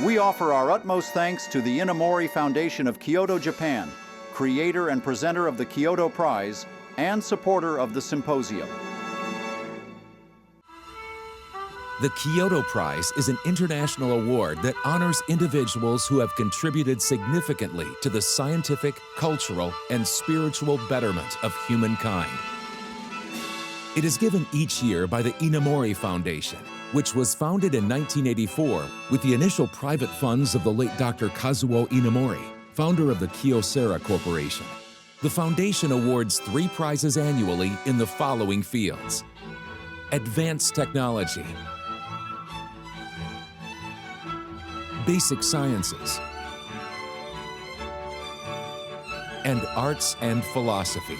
We offer our utmost thanks to the Inamori Foundation of Kyoto, Japan, creator and presenter of the Kyoto Prize, and supporter of the Symposium. The Kyoto Prize is an international award that honors individuals who have contributed significantly to the scientific, cultural, and spiritual betterment of humankind. It is given each year by the Inamori Foundation, which was founded in 1984 with the initial private funds of the late Dr. Kazuo Inamori, founder of the Kyocera Corporation. The foundation awards 3 prizes annually in the following fields: Advanced Technology, Basic Sciences, and Arts and Philosophy.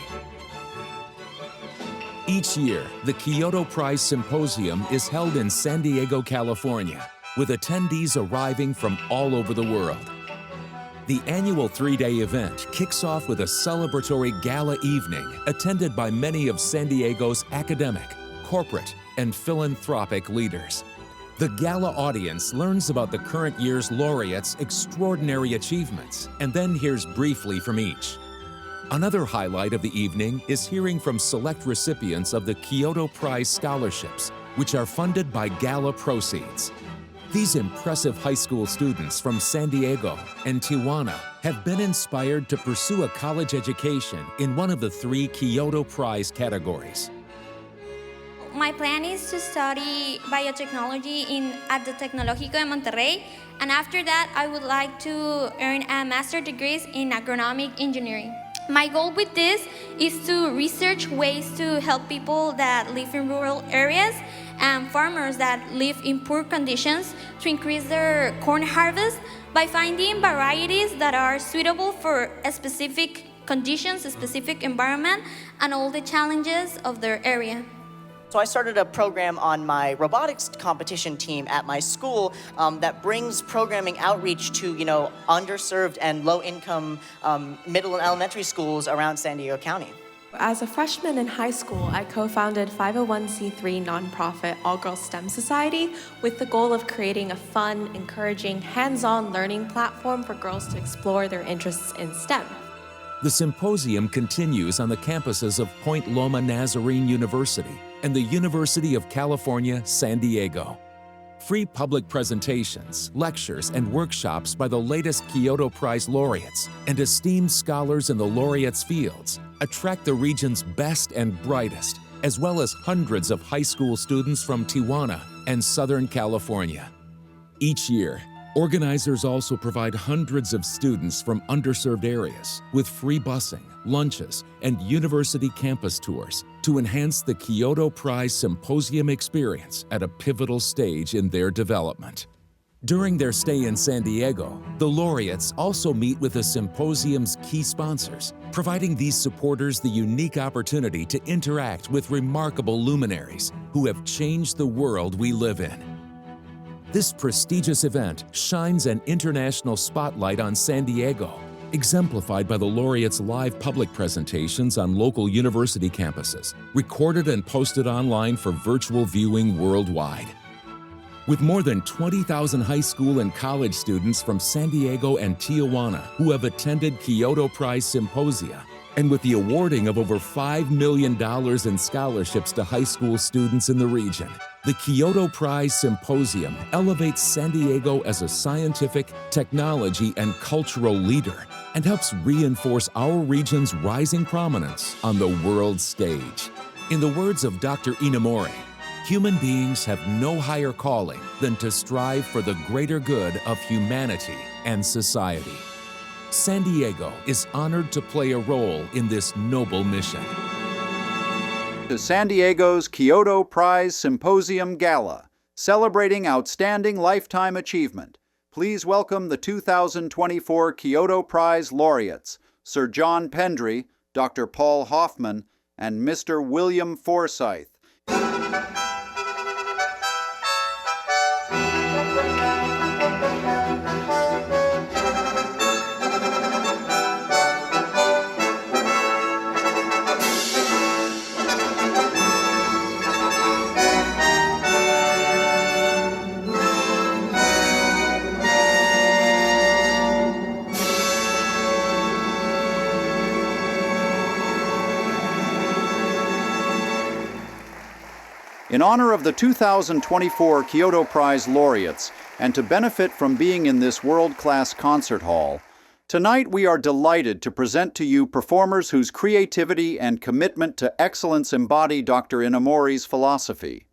Each year, the Kyoto Prize Symposium is held in San Diego, California, with attendees arriving from all over the world. The annual 3-day event kicks off with a celebratory gala evening attended by many of San Diego's academic, corporate, and philanthropic leaders. The gala audience learns about the current year's laureates' extraordinary achievements and then hears briefly from each. Another highlight of the evening is hearing from select recipients of the Kyoto Prize scholarships, which are funded by gala proceeds. These impressive high school students from San Diego and Tijuana have been inspired to pursue a college education in one of the 3 Kyoto Prize categories. My plan is to study biotechnology at the Tecnológico de Monterrey, and after that I would like to earn a master's degree in agronomic engineering. My goal with this is to research ways to help people that live in rural areas and farmers that live in poor conditions to increase their corn harvest by finding varieties that are suitable for a specific conditions, a specific environment, and all the challenges of their area. So I started a program on my robotics competition team at my school that brings programming outreach to, underserved and low-income middle and elementary schools around San Diego County. As a freshman in high school, I co-founded 501c3 nonprofit All Girls STEM Society with the goal of creating a fun, encouraging, hands-on learning platform for girls to explore their interests in STEM. The symposium continues on the campuses of Point Loma Nazarene University and the University of California, San Diego. Free public presentations, lectures, and workshops by the latest Kyoto Prize laureates and esteemed scholars in the laureates' fields attract the region's best and brightest, as well as hundreds of high school students from Tijuana and Southern California. Each year, organizers also provide hundreds of students from underserved areas with free busing, lunches, and university campus tours to enhance the Kyoto Prize Symposium experience at a pivotal stage in their development. During their stay in San Diego, the laureates also meet with the symposium's key sponsors, providing these supporters the unique opportunity to interact with remarkable luminaries who have changed the world we live in. This prestigious event shines an international spotlight on San Diego, exemplified by the laureates' live public presentations on local university campuses, recorded and posted online for virtual viewing worldwide. With more than 20,000 high school and college students from San Diego and Tijuana who have attended Kyoto Prize Symposia, and with the awarding of over $5 million in scholarships to high school students in the region, the Kyoto Prize Symposium elevates San Diego as a scientific, technology, and cultural leader and helps reinforce our region's rising prominence on the world stage. In the words of Dr. Inamori, human beings have no higher calling than to strive for the greater good of humanity and society. San Diego is honored to play a role in this noble mission. To San Diego's Kyoto Prize Symposium Gala, celebrating outstanding lifetime achievement. Please welcome the 2024 Kyoto Prize laureates, Sir John Pendry, Dr. Paul Hoffman, and Mr. William Forsythe. In honor of the 2024 Kyoto Prize laureates, and to benefit from being in this world-class concert hall, tonight we are delighted to present to you performers whose creativity and commitment to excellence embody Dr. Inamori's philosophy.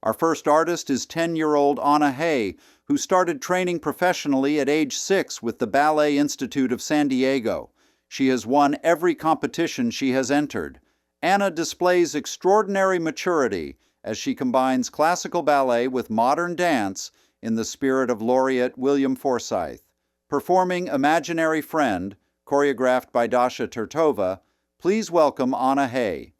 Our first artist is 10-year-old Anna Hay, who started training professionally at age 6 with the Ballet Institute of San Diego. She has won every competition she has entered. Anna displays extraordinary maturity as she combines classical ballet with modern dance in the spirit of Laureate William Forsythe. Performing Imaginary Friend, choreographed by Dasha Tertova, please welcome Anna Hay.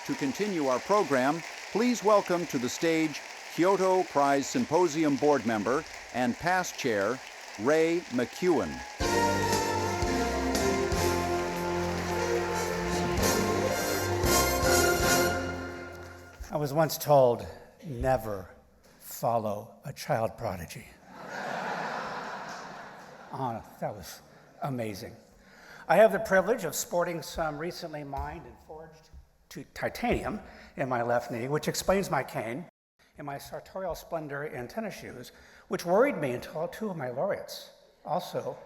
To continue our program, please welcome to the stage Kyoto Prize Symposium board member and past chair, McKewon. I was once told, never follow a child prodigy. Oh, that was amazing. I have the privilege of sporting some recently mined and forged titanium in my left knee, which explains my cane, and my sartorial splendor in tennis shoes, which worried me until two of my laureates also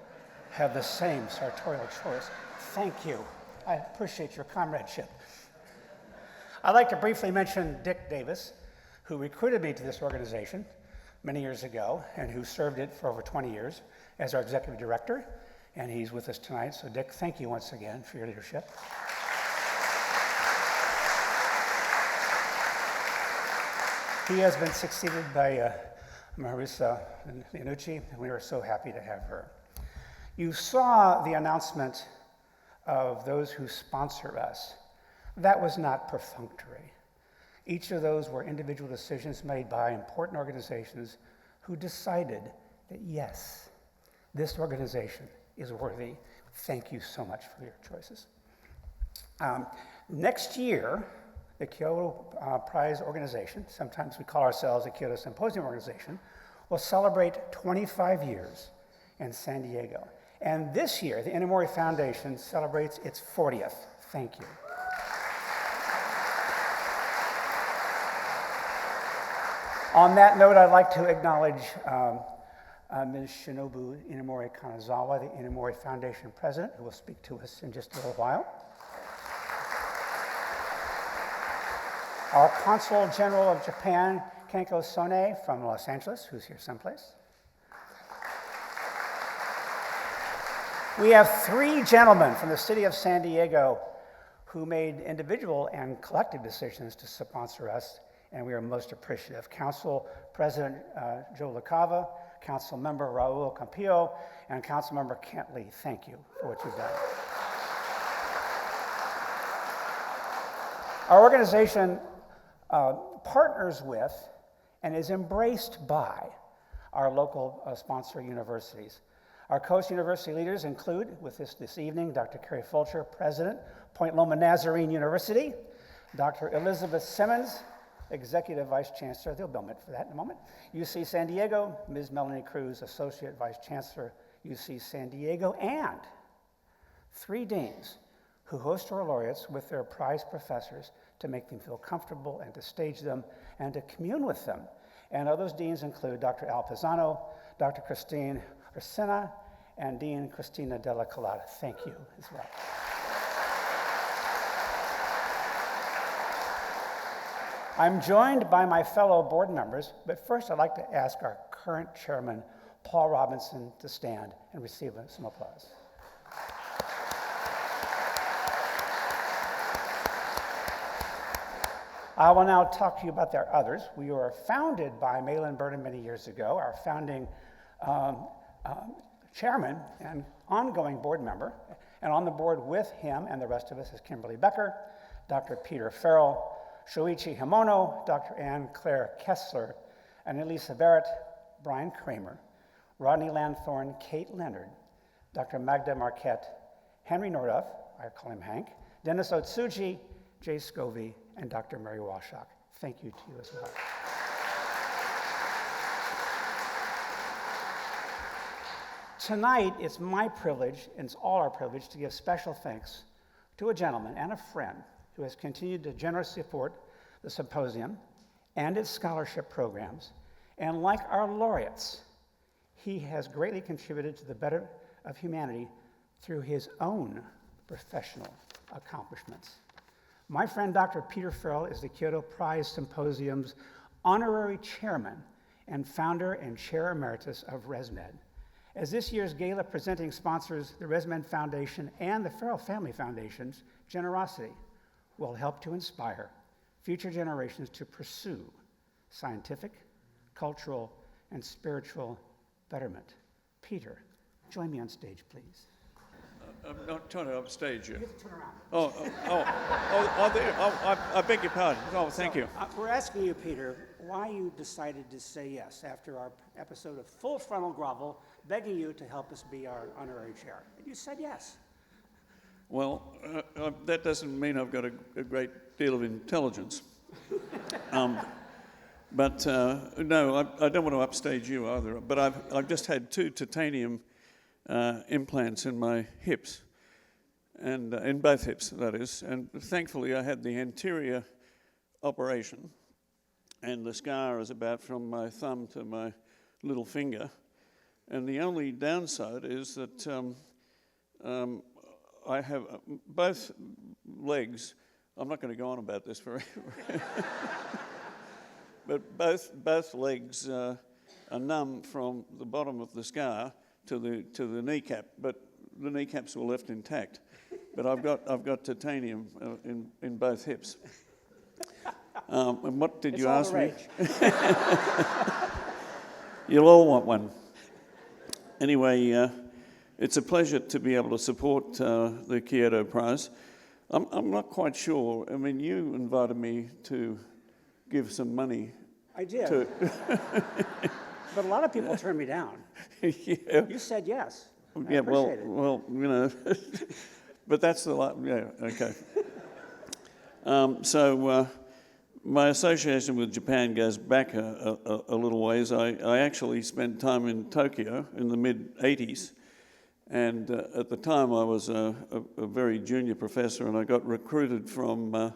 have the same sartorial choice. Thank you. I appreciate your comradeship. I'd like to briefly mention Dick Davis, who recruited me to this organization many years ago and who served it for over 20 years as our executive director, and he's with us tonight. So Dick, thank you once again for your leadership. He has been succeeded by Marisa Iannucci, and we are so happy to have her. You saw the announcement of those who sponsor us. That was not perfunctory. Each of those were individual decisions made by important organizations who decided that, yes, this organization is worthy. Thank you so much for your choices. Next year, the Kyoto Prize organization, sometimes we call ourselves the Kyoto Symposium organization, will celebrate 25 years in San Diego. And this year, the Inamori Foundation celebrates its 40th. Thank you. On that note, I'd like to acknowledge Ms. Shinobu Inamori-Kanazawa, the Inamori Foundation president, who will speak to us in just a little while. Our Consul General of Japan, Kenko Sone from Los Angeles, who's here someplace. We have 3 gentlemen from the city of San Diego who made individual and collective decisions to sponsor us, and we are most appreciative. Council President Joe LaCava, Council Member Raul Campillo, and Council Member Kent Lee. Thank you for what you've done. Our organization partners with and is embraced by our local sponsor universities. Our Coast University leaders include, with us this evening, Dr. Carrie Fulcher, President, Point Loma Nazarene University, Dr. Elizabeth Simmons, Executive Vice Chancellor, they'll bill me for that in a moment, UC San Diego, Ms. Melanie Cruz, Associate Vice Chancellor, UC San Diego, and 3 deans who host our laureates with their prize professors to make them feel comfortable and to stage them and to commune with them. And those deans include Dr. Al Pisano, Dr. Christine Ursina, and Dean Christina Della Colada. Thank you as well. I'm joined by my fellow board members, but first I'd like to ask our current chairman, Paul Robinson, to stand and receive some applause. I will now talk to you about their others. We were founded by Malin Burnham many years ago, our founding chairman and ongoing board member. And on the board with him and the rest of us is Kimberly Becker, Dr. Peter Farrell, Shoichi Himono, Dr. Anne Claire Kessler, and Elisa Barrett, Brian Kramer, Rodney Lanthorne, Kate Leonard, Dr. Magda Marquette, Henry Norduff, I call him Hank, Dennis Otsuji, Jay Scovey, and Dr. Mary Washak. Thank you to you as well. Tonight, it's my privilege, and it's all our privilege, to give special thanks to a gentleman and a friend who has continued to generously support the symposium and its scholarship programs. And like our laureates, he has greatly contributed to the betterment of humanity through his own professional accomplishments. My friend Dr. Peter Farrell is the Kyoto Prize Symposium's honorary chairman and founder and chair emeritus of ResMed. As this year's gala presenting sponsors the ResMed Foundation and the Farrell Family Foundation's generosity will help to inspire future generations to pursue scientific, cultural, and spiritual betterment. Peter, join me on stage, please. I'm not trying to upstage you. You have to turn around. I beg your pardon. Oh, thank you. We're asking you, Peter, why you decided to say yes after our episode of Full Frontal Grovel, begging you to help us be our honorary chair. And you said yes. Well, that doesn't mean I've got a great deal of intelligence. But no, I don't want to upstage you either. But I've just had 2 titanium implants in my hips, and in both hips, that is. And thankfully, I had the anterior operation, and the scar is about from my thumb to my little finger. And the only downside is that I have both legs. I'm not going to go on about this forever. But both legs are numb from the bottom of the scar to the kneecap, but the kneecaps were left intact. But I've got titanium in both hips. And what did you ask me? You'll all want one. Anyway, it's a pleasure to be able to support the Kyoto Prize. I'm not quite sure. I mean, you invited me to give some money. I did. But a lot of people turned me down. Yeah. You said yes. I Yeah, appreciate it. well, you know, but that's the yeah, okay. So my association with Japan goes back a little ways. I actually spent time in Tokyo in the mid-'80s, and at the time I was a very junior professor, and I got recruited from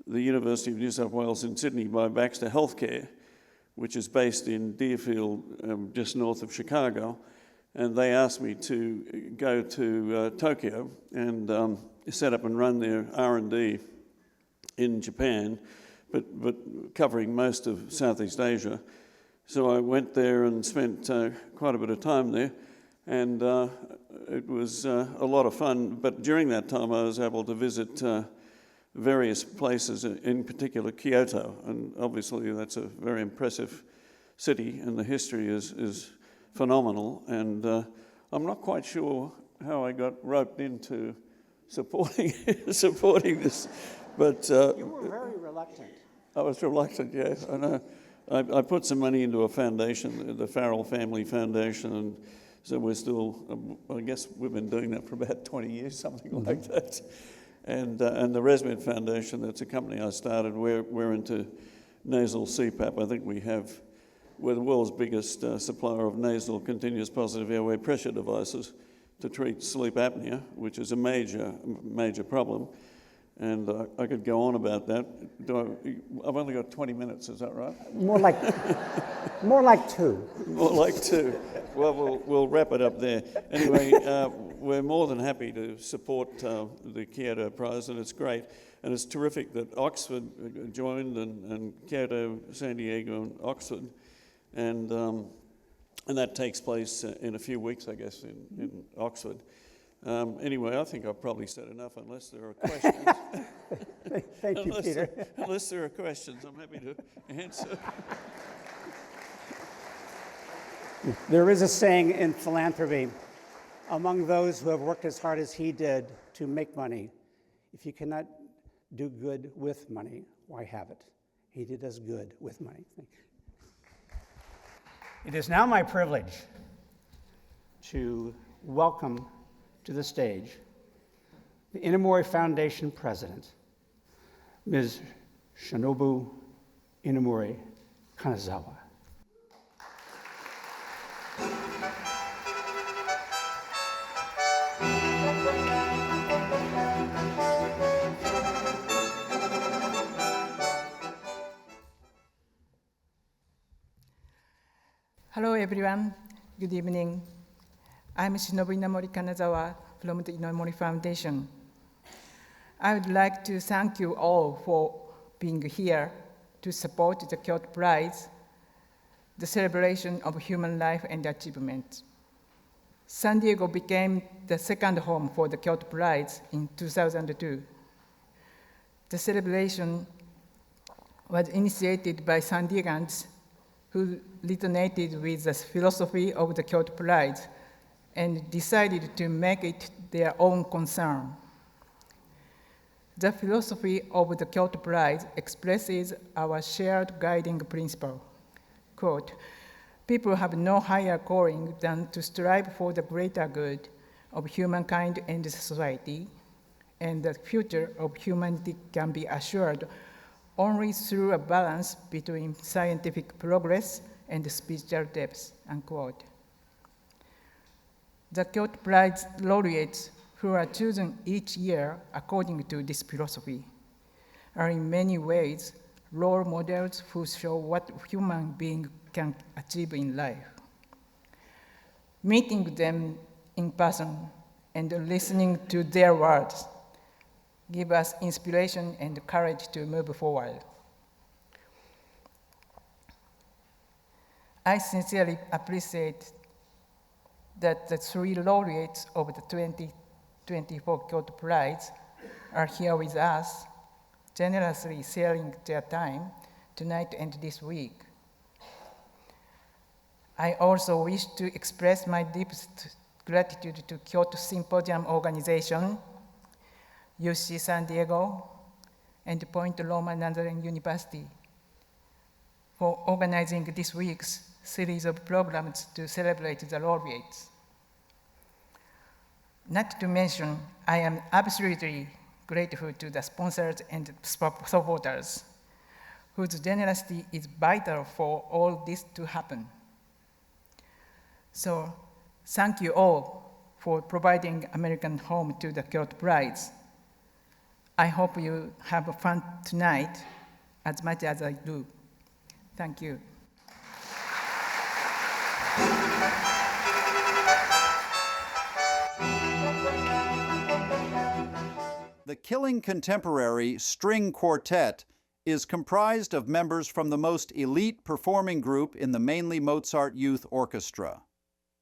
the University of New South Wales in Sydney by Baxter Healthcare, which is based in Deerfield, just north of Chicago. And they asked me to go to Tokyo and set up and run their R&D in Japan, but covering most of Southeast Asia. So I went there and spent quite a bit of time there, and it was a lot of fun. But during that time, I was able to visit various places, in particular Kyoto, and obviously that's a very impressive city, and the history is phenomenal. And I'm not quite sure how I got roped into supporting this, but You were very reluctant. I was reluctant. Yes, I know. I put some money into a foundation, the Farrell Family Foundation, and so we're still, I guess we've been doing that for about 20 years, something like that. And the ResMed Foundation, that's a company I started, we're into nasal CPAP. I think we're the world's biggest supplier of nasal continuous positive airway pressure devices to treat sleep apnea, which is a major problem. And I could go on about that. I've only got 20 minutes, is that right? More like 2. More like 2. Well, we'll wrap it up there. Anyway, we're more than happy to support the Kyoto Prize, and it's great. And it's terrific that Oxford joined, and Kyoto, San Diego, and Oxford. And that takes place in a few weeks, I guess, in Oxford. Anyway, I think I've probably said enough, unless there are questions. Thank you, Peter. Unless there are questions, I'm happy to answer. There is a saying in philanthropy, among those who have worked as hard as he did to make money, if you cannot do good with money, why have it? He did us good with money. It is now my privilege to welcome to the stage the Inamori Foundation President, Ms. Shinobu Inamori-Kanazawa. Hello everyone, good evening. I'm Shinobu Inamori-Kanazawa from the Inamori Foundation. I would like to thank you all for being here to support the Kyoto Prize, the celebration of human life and achievement. San Diego became the second home for the Kyoto Prize in 2002. The celebration was initiated by San Diegans who resonated with the philosophy of the Kyoto Prize and decided to make it their own concern. The philosophy of the Kyoto Prize expresses our shared guiding principle. Quote, people have no higher calling than to strive for the greater good of humankind and society, and the future of humanity can be assured only through a balance between scientific progress and spiritual depth, unquote. The Kyoto Prize laureates, who are chosen each year according to this philosophy, are in many ways role models who show what human being can achieve in life. Meeting them in person and listening to their words give us inspiration and courage to move forward. I sincerely appreciate that the 3 laureates of the 2024 Kyoto Prize are here with us, generously sharing their time tonight and this week. I also wish to express my deepest gratitude to Kyoto Symposium organization, UC San Diego, and Point Loma Nazarene University for organizing this week's series of programs to celebrate the laureates. Not to mention, I am absolutely grateful to the sponsors and supporters, whose generosity is vital for all this to happen. So, thank you all for providing American home to the Kyoto Prize. I hope you have fun tonight as much as I do. Thank you. The Killing Contemporary String Quartet is comprised of members from the most elite performing group in the Mainly Mozart Youth Orchestra.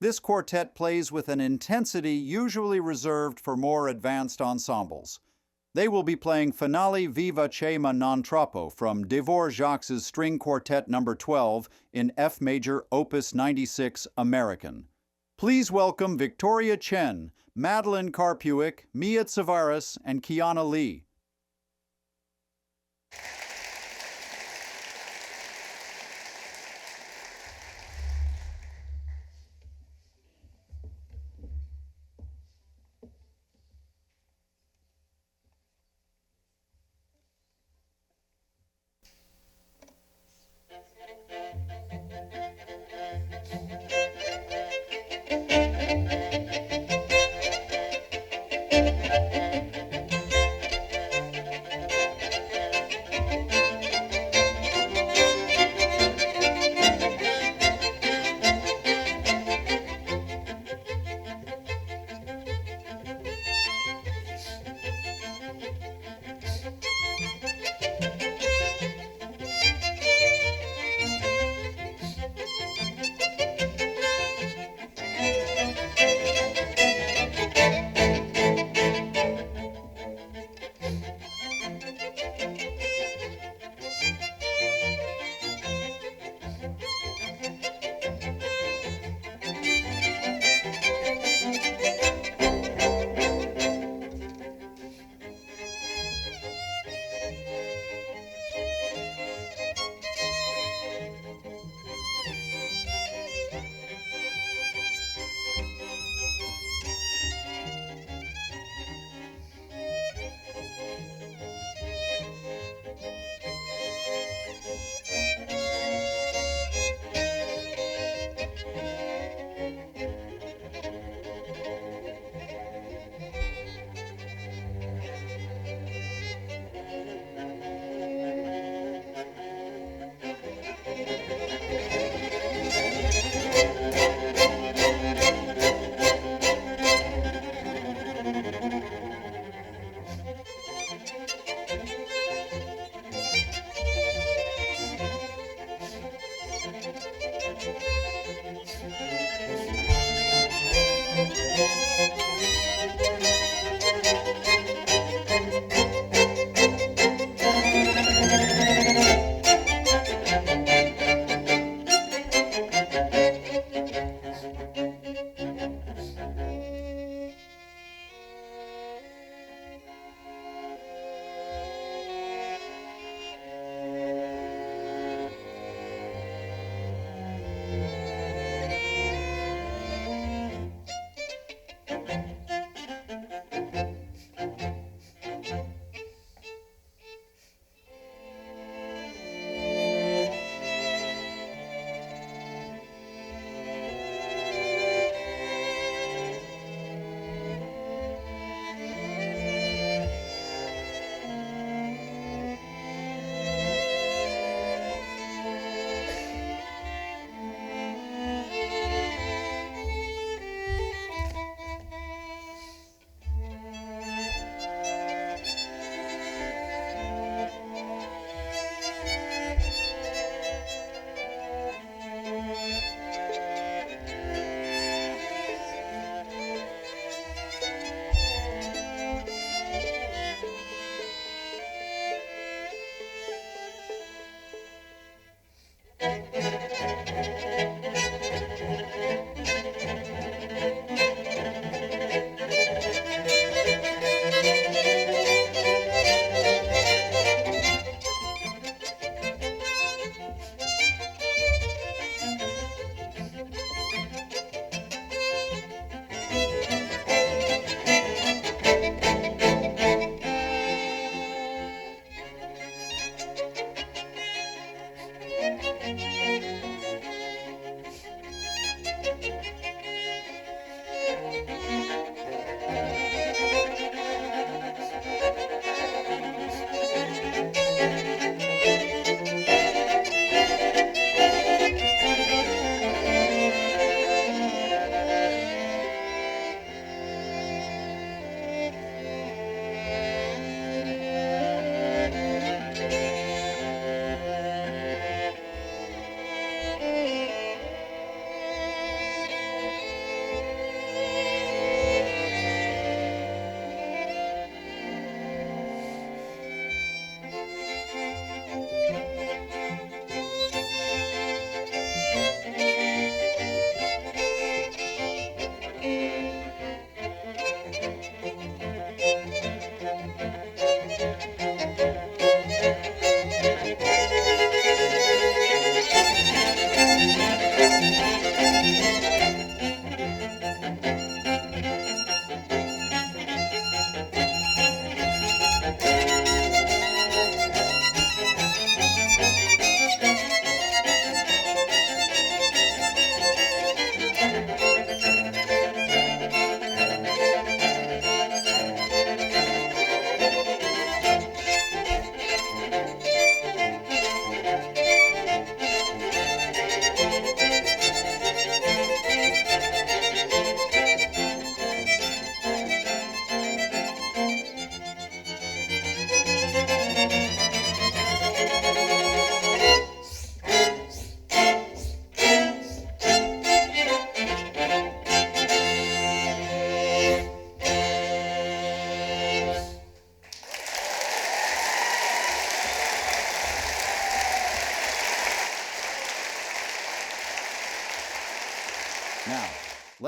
This quartet plays with an intensity usually reserved for more advanced ensembles. They will be playing Finale Viva Che ma non troppo from Dvorak's String Quartet No. 12 in F major, Opus 96, American. Please welcome Victoria Chen, Madeline Karpuik, Mia Tsavaris, and Kiana Lee.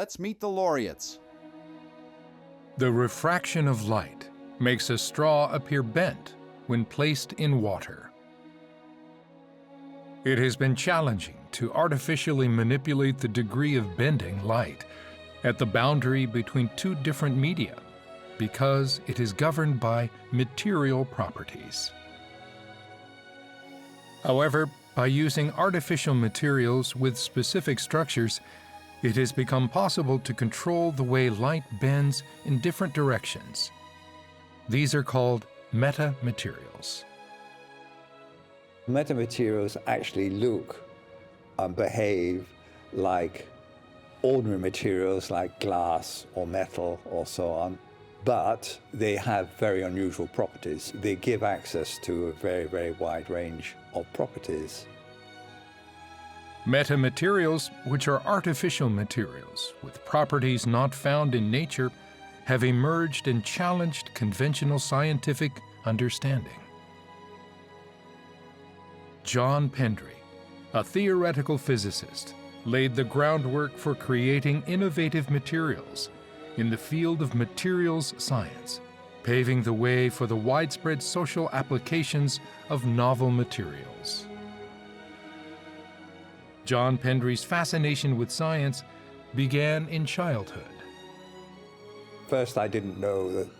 Let's meet the laureates. The refraction of light makes a straw appear bent when placed in water. It has been challenging to artificially manipulate the degree of bending light at the boundary between two different media because it is governed by material properties. However, by using artificial materials with specific structures, it has become possible to control the way light bends in different directions. These are called metamaterials. Metamaterials actually look and behave like ordinary materials like glass or metal or so on, but they have very unusual properties. They give access to a very, very wide range of properties. Metamaterials, which are artificial materials with properties not found in nature, have emerged and challenged conventional scientific understanding. John Pendry, a theoretical physicist, laid the groundwork for creating innovative materials in the field of materials science, paving the way for the widespread social applications of novel materials. John Pendry's fascination with science began in childhood. First, I didn't know that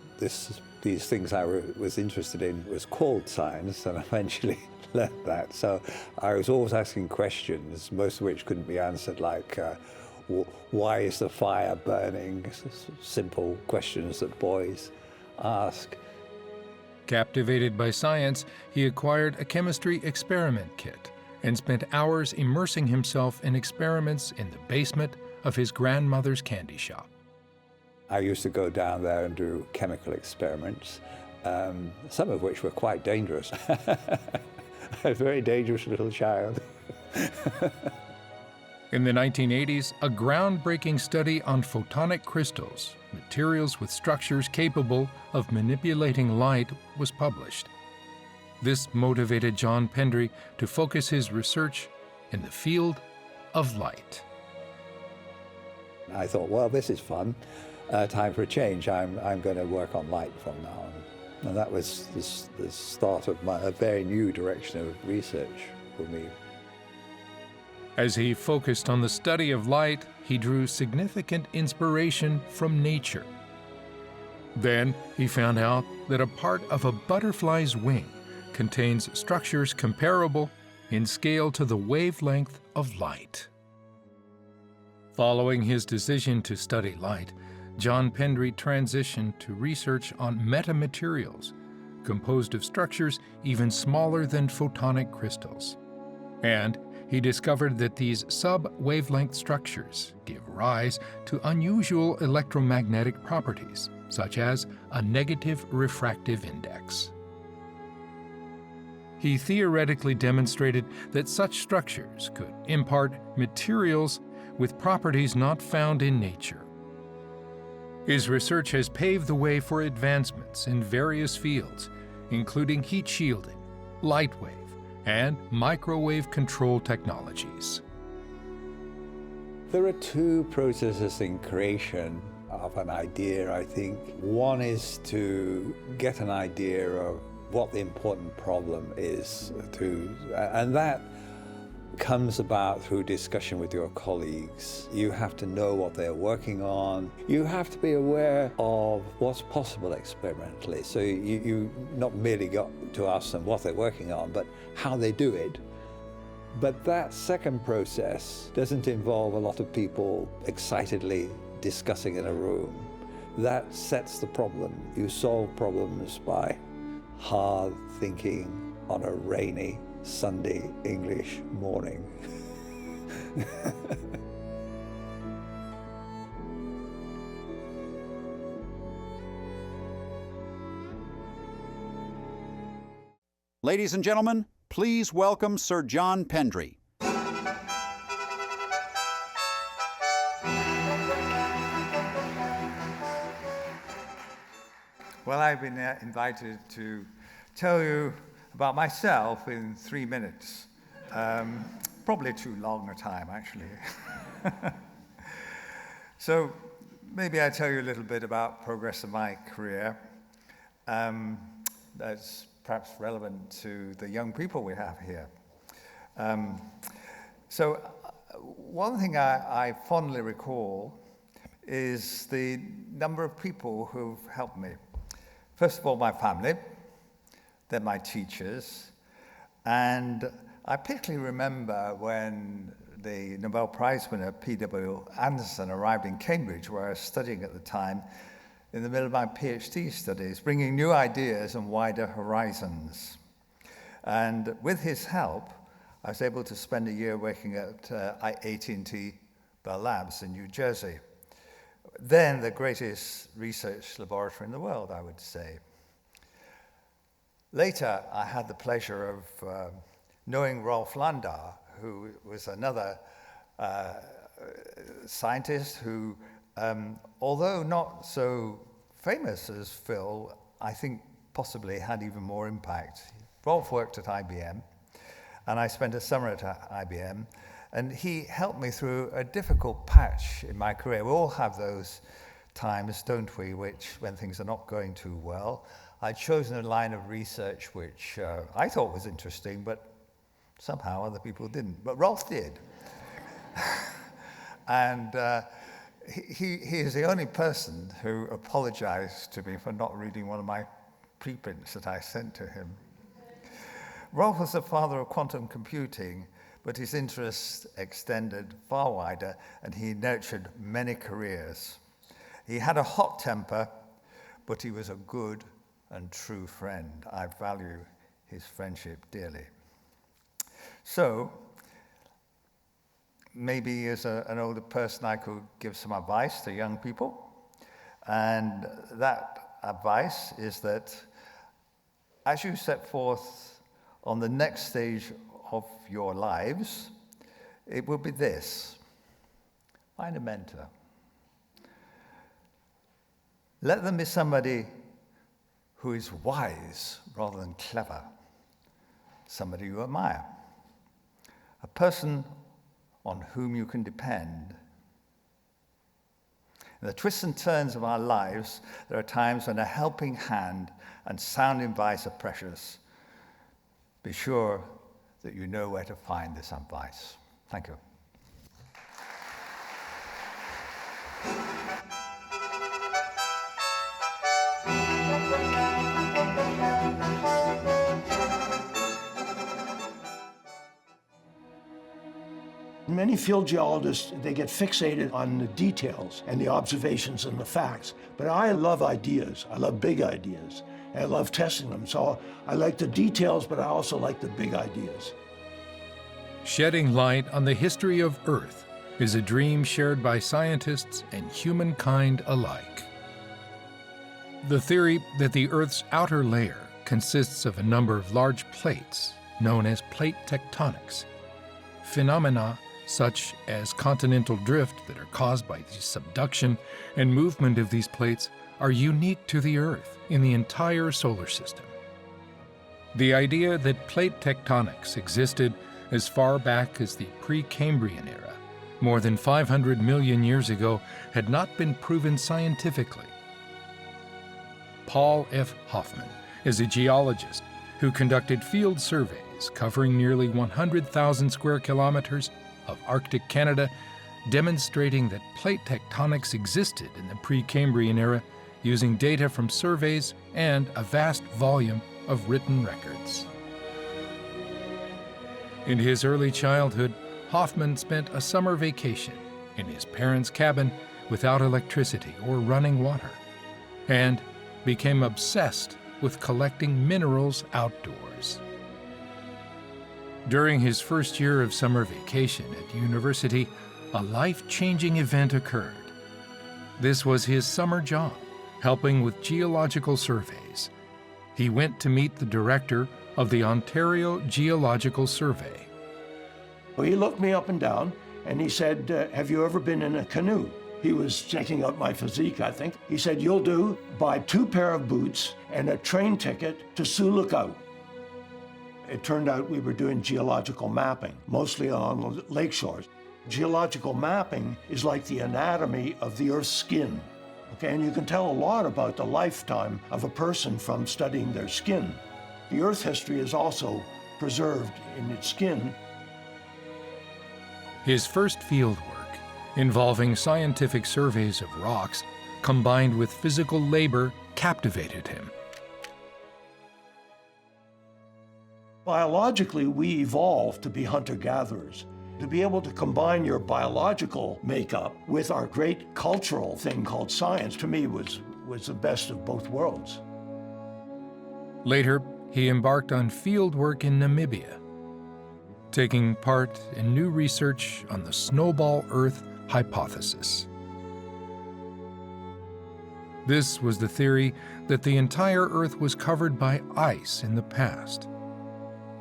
these things I was interested in was called science, and eventually learned that. So I was always asking questions, most of which couldn't be answered, like why is the fire burning? Simple questions that boys ask. Captivated by science, he acquired a chemistry experiment kit and spent hours immersing himself in experiments in the basement of his grandmother's candy shop. I used to go down there and do chemical experiments, some of which were quite dangerous. A very dangerous little child. In the 1980s, a groundbreaking study on photonic crystals, materials with structures capable of manipulating light, was published. This motivated John Pendry to focus his research in the field of light. I thought, well, this is fun. Time for a change. I'm going to work on light from now on. And that was the start of a very new direction of research for me. As he focused on the study of light, he drew significant inspiration from nature. Then he found out that a part of a butterfly's wing contains structures comparable in scale to the wavelength of light. Following his decision to study light, John Pendry transitioned to research on metamaterials, composed of structures even smaller than photonic crystals. And he discovered that these sub-wavelength structures give rise to unusual electromagnetic properties, such as a negative refractive index. He theoretically demonstrated that such structures could impart materials with properties not found in nature. His research has paved the way for advancements in various fields, including heat shielding, light wave, and microwave control technologies. There are two processes in creation of an idea, I think. One is to get an idea of what the important problem is, and that comes about through discussion with your colleagues. You have to know what they're working on. You have to be aware of what's possible experimentally. So you not merely got to ask them what they're working on, but how they do it. But that second process doesn't involve a lot of people excitedly discussing in a room. That sets the problem. You solve problems by hard thinking on a rainy Sunday English morning. Ladies and gentlemen, please welcome Sir John Pendry. Well, I've been invited to tell you about myself in 3 minutes. Probably too long a time, actually. So maybe I tell you a little bit about progress of my career. That's perhaps relevant to the young people we have here. One thing I fondly recall is the number of people who've helped me. First of all, my family, then my teachers, and I particularly remember when the Nobel Prize winner P.W. Anderson arrived in Cambridge, where I was studying at the time, in the middle of my PhD studies, bringing new ideas and wider horizons. And with his help, I was able to spend a year working at AT&T Bell Labs in New Jersey. Then the greatest research laboratory in the world, I would say. Later, I had the pleasure of knowing Rolf Landau, who was another scientist who, although not so famous as Phil, I think possibly had even more impact. Rolf worked at IBM, and I spent a summer at IBM, and he helped me through a difficult patch in my career. We all have those times, don't we, when things are not going too well. I'd chosen a line of research which I thought was interesting, but somehow other people didn't. But Rolf did. And he is the only person who apologized to me for not reading one of my preprints that I sent to him. Rolf was the father of quantum computing, but his interests extended far wider, and he nurtured many careers. He had a hot temper, but he was a good and true friend. I value his friendship dearly. So, maybe as an older person, I could give some advice to young people. And that advice is that as you set forth on the next stage of your lives, it will be this: find a mentor. Let them be somebody who is wise rather than clever, somebody you admire, a person on whom you can depend. In the twists and turns of our lives, there are times when a helping hand and sound advice are precious. Be sure that you know where to find this advice. Thank you. Many field geologists, they get fixated on the details and the observations and the facts. But I love ideas. I love big ideas. And I love testing them. So I like the details, but I also like the big ideas. Shedding light on the history of Earth is a dream shared by scientists and humankind alike. The theory that the Earth's outer layer consists of a number of large plates, known as plate tectonics, phenomena such as continental drift that are caused by the subduction and movement of these plates, are unique to the Earth in the entire solar system. The idea that plate tectonics existed as far back as the Precambrian era, more than 500 million years ago, had not been proven scientifically. Paul F. Hoffman is a geologist who conducted field surveys covering nearly 100,000 square kilometers of Arctic Canada, demonstrating that plate tectonics existed in the Precambrian era using data from surveys and a vast volume of written records. In his early childhood, Hoffman spent a summer vacation in his parents' cabin without electricity or running water, and became obsessed with collecting minerals outdoors. During his first year of summer vacation at university, a life-changing event occurred. This was his summer job, helping with geological surveys. He went to meet the director of the Ontario Geological Survey. Well, he looked me up and down, and he said, have you ever been in a canoe? He was checking out my physique, I think. He said, you'll do, buy 2 pair of boots and a train ticket to Sioux Lookout. It turned out we were doing geological mapping, mostly on the lake shores. Geological mapping is like the anatomy of the Earth's skin. Okay, and you can tell a lot about the lifetime of a person from studying their skin. The Earth history is also preserved in its skin. His first field work, involving scientific surveys of rocks, combined with physical labor, captivated him. Biologically, we evolved to be hunter-gatherers. To be able to combine your biological makeup with our great cultural thing called science, to me, was the best of both worlds. Later, he embarked on field work in Namibia, taking part in new research on the snowball Earth hypothesis. This was the theory that the entire Earth was covered by ice in the past,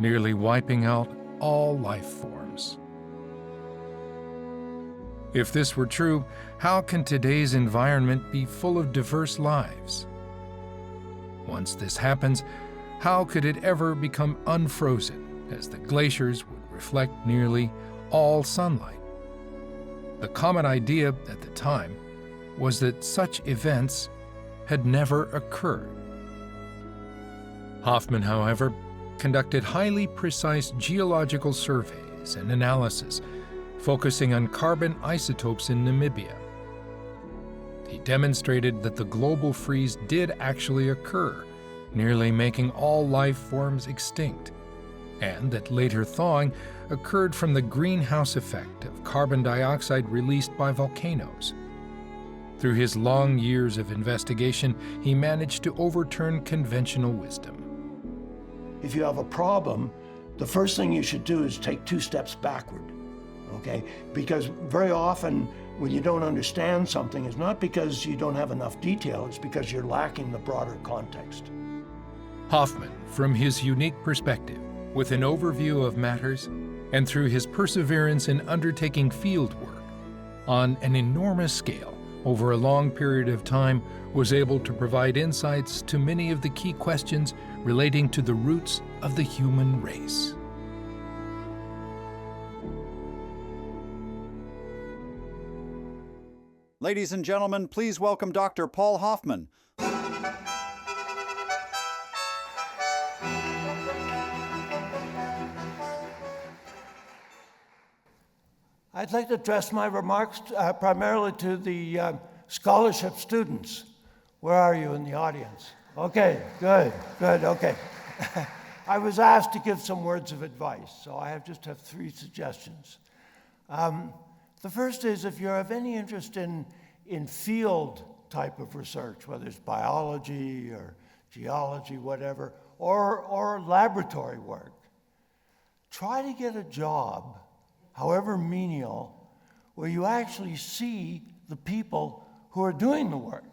nearly wiping out all life forms. If this were true, how can today's environment be full of diverse lives? Once this happens, how could it ever become unfrozen, as the glaciers would reflect nearly all sunlight? The common idea at the time was that such events had never occurred. Hoffman, however, conducted highly precise geological surveys and analysis focusing on carbon isotopes in Namibia. He demonstrated that the global freeze did actually occur, nearly making all life forms extinct, and that later thawing occurred from the greenhouse effect of carbon dioxide released by volcanoes. Through his long years of investigation, he managed to overturn conventional wisdom. If you have a problem, the first thing you should do is take 2 steps backward. Okay? Because very often when you don't understand something, it's not because you don't have enough detail, it's because you're lacking the broader context. Hoffman, from his unique perspective, with an overview of matters, and through his perseverance in undertaking field work on an enormous scale over a long period of time, was able to provide insights to many of the key questions relating to the roots of the human race. Ladies and gentlemen, please welcome Dr. Paul Hoffman. I'd like to address my remarks primarily to the scholarship students. Where are you in the audience? Okay, good, okay. I was asked to give some words of advice, so I just have 3 suggestions. The first is, if you have any interest in field type of research, whether it's biology or geology, whatever, or laboratory work, try to get a job, however menial, where you actually see the people who are doing the work.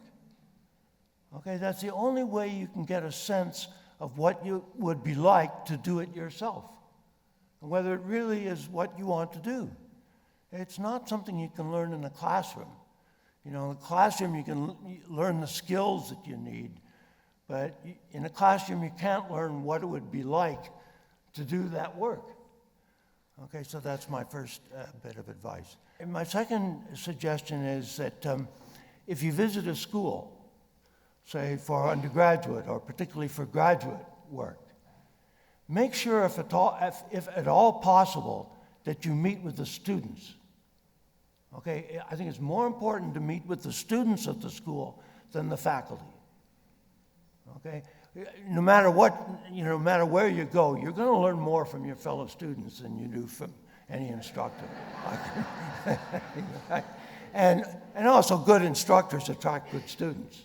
Okay, that's the only way you can get a sense of what you would be like to do it yourself, and whether it really is what you want to do. It's not something you can learn in a classroom. You know, in a classroom you can learn the skills that you need, but in a classroom you can't learn what it would be like to do that work. Okay, so that's my first bit of advice. And my second suggestion is that if you visit a school, say for undergraduate or particularly for graduate work, make sure if at all possible that you meet with the students. Okay, I think it's more important to meet with the students at the school than the faculty. Okay, no matter what, no matter where you go, you're going to learn more from your fellow students than you do from any instructor. And also good instructors attract good students.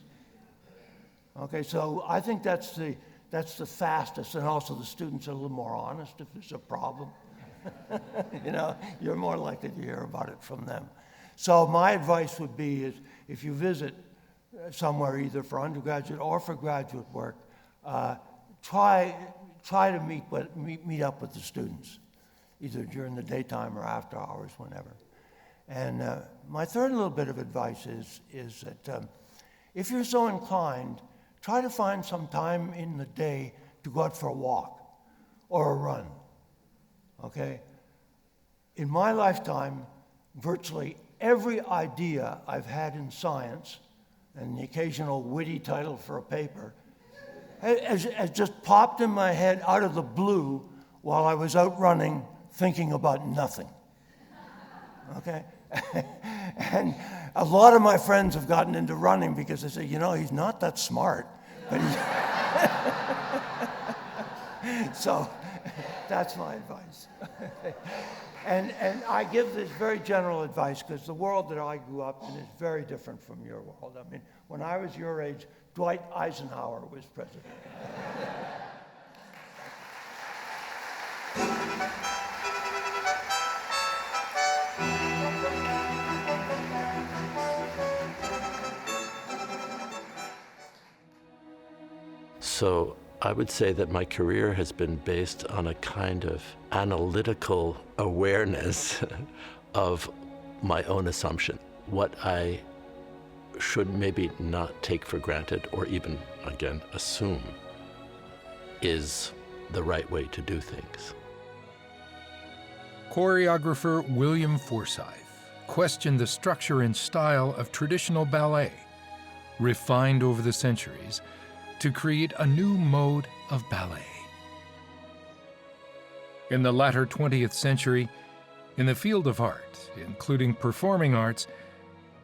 Okay, so I think that's the fastest, and also the students are a little more honest if there's a problem. You're more likely to hear about it from them. So my advice would be is if you visit somewhere either for undergraduate or for graduate work, try to meet up with the students, either during the daytime or after hours, whenever. And my third little bit of advice is that if you're so inclined, try to find some time in the day to go out for a walk or a run. Okay? In my lifetime, virtually every idea I've had in science, and the occasional witty title for a paper, has just popped in my head out of the blue while I was out running, thinking about nothing. Okay? And a lot of my friends have gotten into running because they say, you know, he's not that smart. But so that's my advice. And I give this very general advice because the world that I grew up in is very different from your world. I mean, when I was your age, Dwight Eisenhower was president. So I would say that my career has been based on a kind of analytical awareness of my own assumption, what I should maybe not take for granted or even, again, assume is the right way to do things. Choreographer William Forsythe questioned the structure and style of traditional ballet, refined over the centuries, to create a new mode of ballet. In the latter 20th century, in the field of art, including performing arts,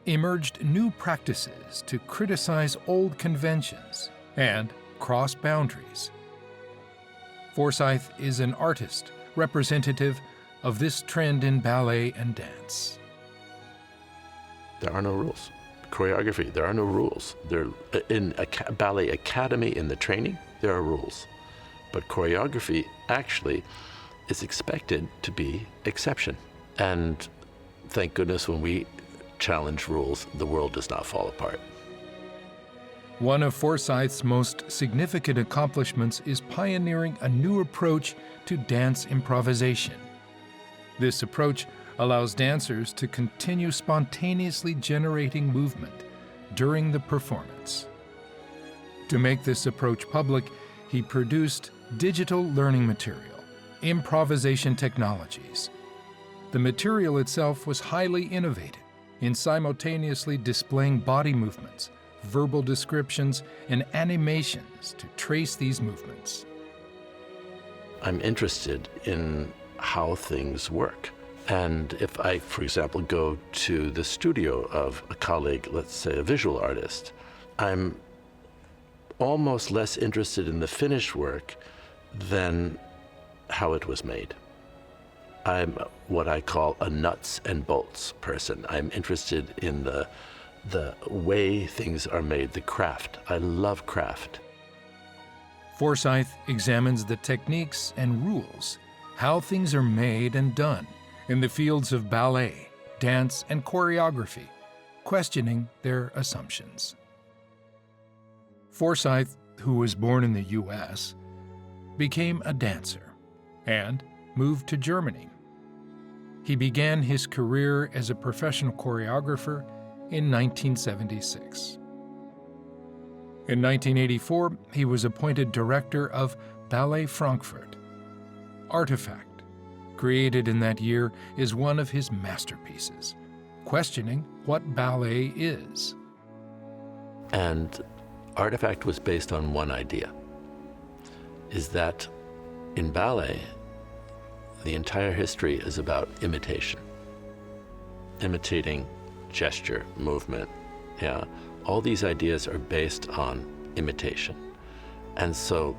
emerged new practices to criticize old conventions and cross boundaries. Forsythe is an artist representative of this trend in ballet and dance. There are no rules. Choreography, there are no rules. In a ballet academy, in the training, there are rules. But choreography actually is expected to be exception. And thank goodness when we challenge rules, the world does not fall apart. One of Forsythe's most significant accomplishments is pioneering a new approach to dance improvisation. This approach allows dancers to continue spontaneously generating movement during the performance. To make this approach public, he produced digital learning material, improvisation technologies. The material itself was highly innovative in simultaneously displaying body movements, verbal descriptions, and animations to trace these movements. I'm interested in how things work. And if I, for example, go to the studio of a colleague, let's say a visual artist, I'm almost less interested in the finished work than how it was made. I'm what I call a nuts and bolts person. I'm interested in the way things are made, the craft. I love craft. Forsythe examines the techniques and rules, how things are made and done in the fields of ballet, dance, and choreography, questioning their assumptions. Forsythe, who was born in the U.S., became a dancer and moved to Germany. He began his career as a professional choreographer in 1976. In 1984, he was appointed director of Ballet Frankfurt. Artifact, created in that year, is one of his masterpieces, questioning what ballet is. And Artifact was based on one idea, is that in ballet, the entire history is about imitation. Imitating gesture, movement, yeah. All these ideas are based on imitation. And so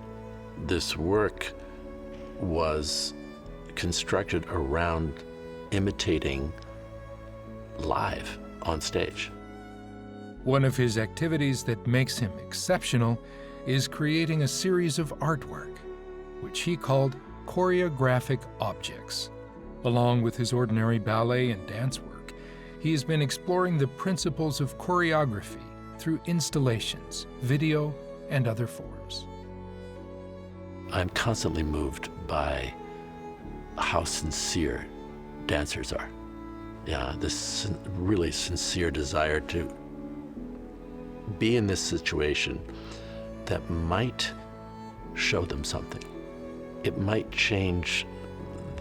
this work was constructed around imitating live on stage. One of his activities that makes him exceptional is creating a series of artwork, which he called choreographic objects. Along with his ordinary ballet and dance work, he has been exploring the principles of choreography through installations, video, and other forms. I'm constantly moved by how sincere dancers are. Yeah, this really sincere desire to be in this situation that might show them something. It might change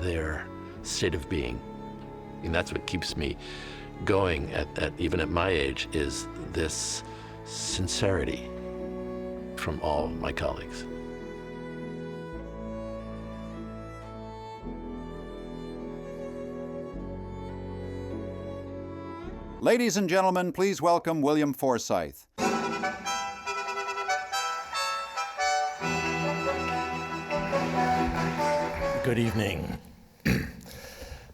their state of being. And that's what keeps me going even at my age, is this sincerity from all my colleagues. Ladies and gentlemen, please welcome William Forsythe. Good evening.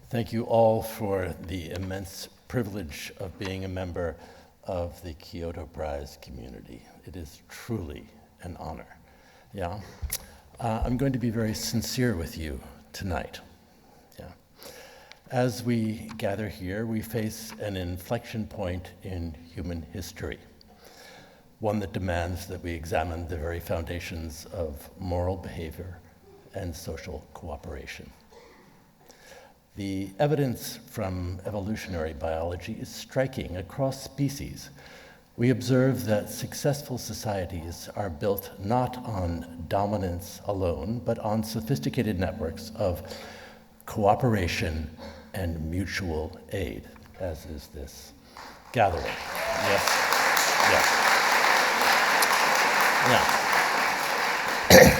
Thank you all for the immense privilege of being a member of the Kyoto Prize community. It is truly an honor. Yeah. I'm going to be very sincere with you tonight. Yeah. As we gather here, we face an inflection point in human history, one that demands that we examine the very foundations of moral behavior and social cooperation. The evidence from evolutionary biology is striking across species. We observe that successful societies are built not on dominance alone, but on sophisticated networks of cooperation and mutual aid, as is this gathering. Yes, yes. Now,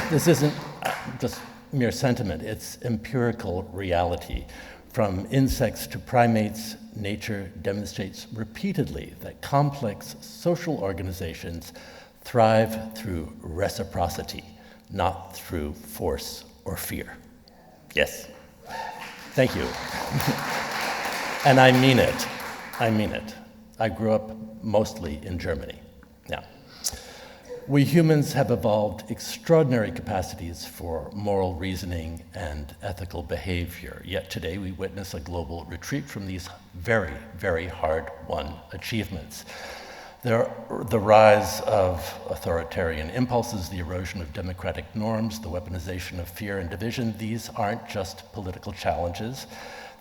this isn't just mere sentiment, it's empirical reality. From insects to primates, nature demonstrates repeatedly that complex social organizations thrive through reciprocity, not through force or fear. Yes. Thank you. And I mean it. I mean it. I grew up mostly in Germany. Now, we humans have evolved extraordinary capacities for moral reasoning and ethical behavior, yet today we witness a global retreat from these very, very hard-won achievements. The rise of authoritarian impulses, the erosion of democratic norms, the weaponization of fear and division, these aren't just political challenges.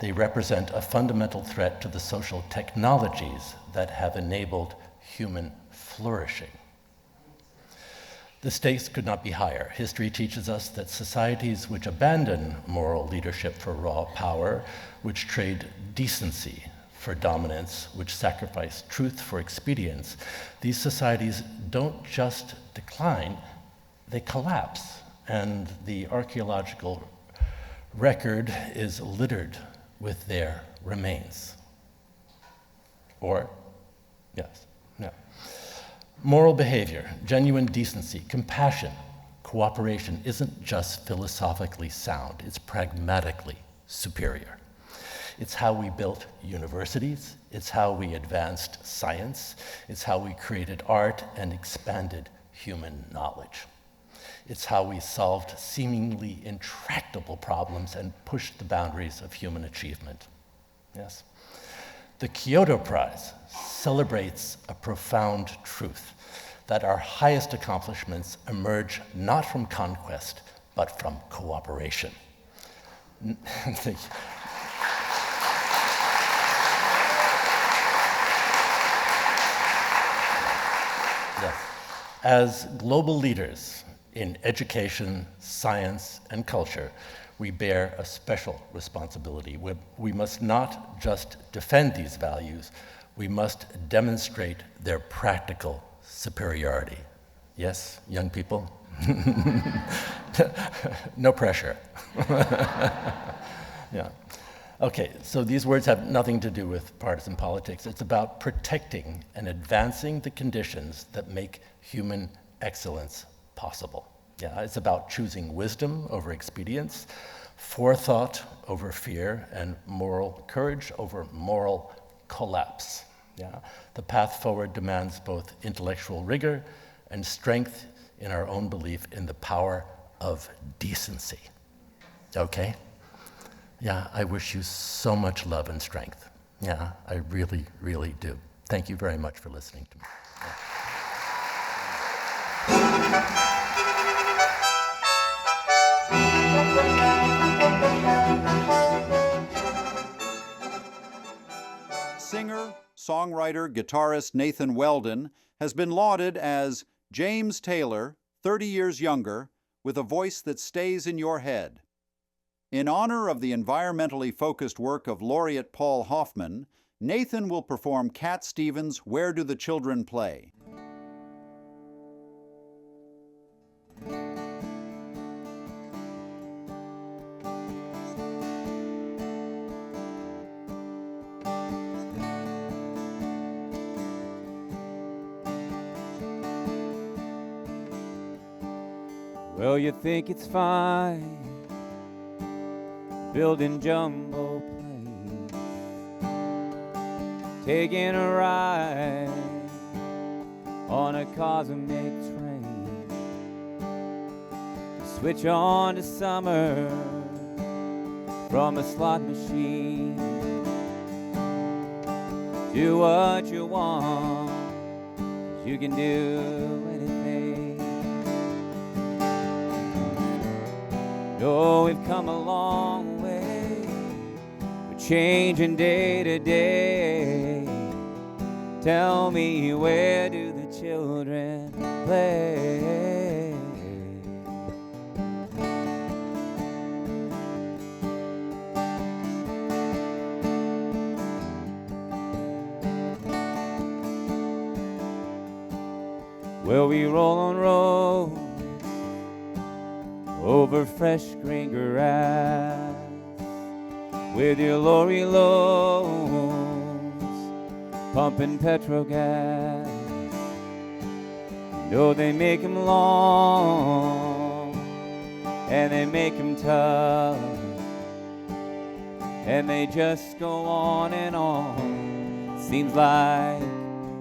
They represent a fundamental threat to the social technologies that have enabled human flourishing. The stakes could not be higher. History teaches us that societies which abandon moral leadership for raw power, which trade decency for dominance, which sacrifice truth for expedience, these societies don't just decline, they collapse. And the archaeological record is littered with their remains. Or, yes, no. Moral behavior, genuine decency, compassion, cooperation isn't just philosophically sound, it's pragmatically superior. It's how we built universities, it's how we advanced science, it's how we created art and expanded human knowledge. It's how we solved seemingly intractable problems and pushed the boundaries of human achievement. Yes. The Kyoto Prize celebrates a profound truth, that our highest accomplishments emerge not from conquest, but from cooperation. Yes. As global leaders in education, science, and culture, we bear a special responsibility. We must not just defend these values, we must demonstrate their practical superiority. Yes, young people? No pressure. Yeah. Okay, so these words have nothing to do with partisan politics. It's about protecting and advancing the conditions that make human excellence possible. Yeah, it's about choosing wisdom over expedience, forethought over fear, and moral courage over moral collapse. Yeah, the path forward demands both intellectual rigor and strength in our own belief in the power of decency. Okay? Yeah, I wish you so much love and strength. Yeah, I really, really do. Thank you very much for listening to me. Singer, songwriter, guitarist Nathan Weldon has been lauded as James Taylor, 30 years younger, with a voice that stays in your head. In honor of the environmentally focused work of Laureate Paul Hoffman, Nathan will perform Cat Stevens' Where Do the Children Play? Well, you think it's fine building jumbo planes, taking a ride on a cosmic train, switch on to summer from a slot machine, do what you want, you can do anything. Oh, we've come a long way, we're changing day to day. Tell me, where do the children play? Well, we roll on roll over fresh green grass with your lorry loads pumping petrol gas. No, they make 'em long and they make 'em tough, and they just go on and on. Seems like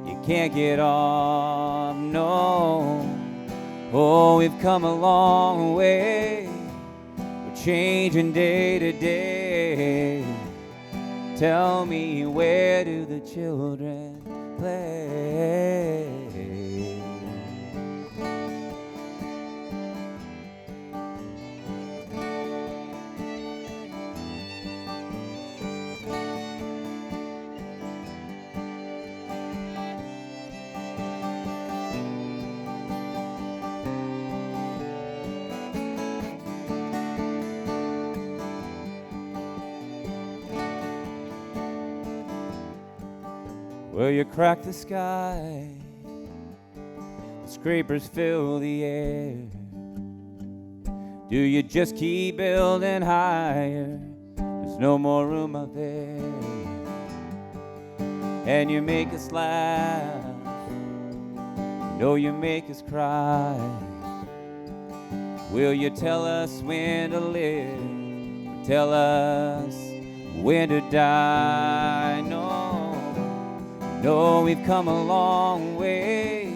you can't get off, no. Oh, we've come a long way, we're changing day to day. Tell me, where do the children play? Well, you crack the sky, the scrapers fill the air. Do you just keep building higher? There's no more room up there. And you make us laugh, no, you make us cry. Will you tell us when to live, or tell us when to die? No, we've come a long way,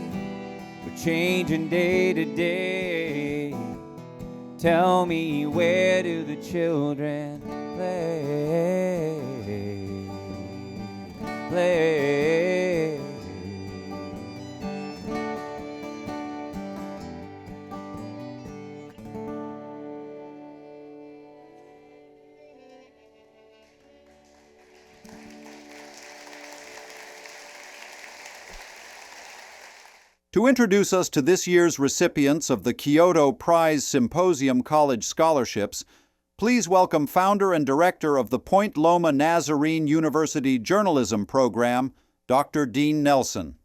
we're changing day to day. Tell me, where do the children play? Play. To introduce us to this year's recipients of the Kyoto Prize Symposium College Scholarships, please welcome founder and director of the Point Loma Nazarene University Journalism Program, Dr. Dean Nelson.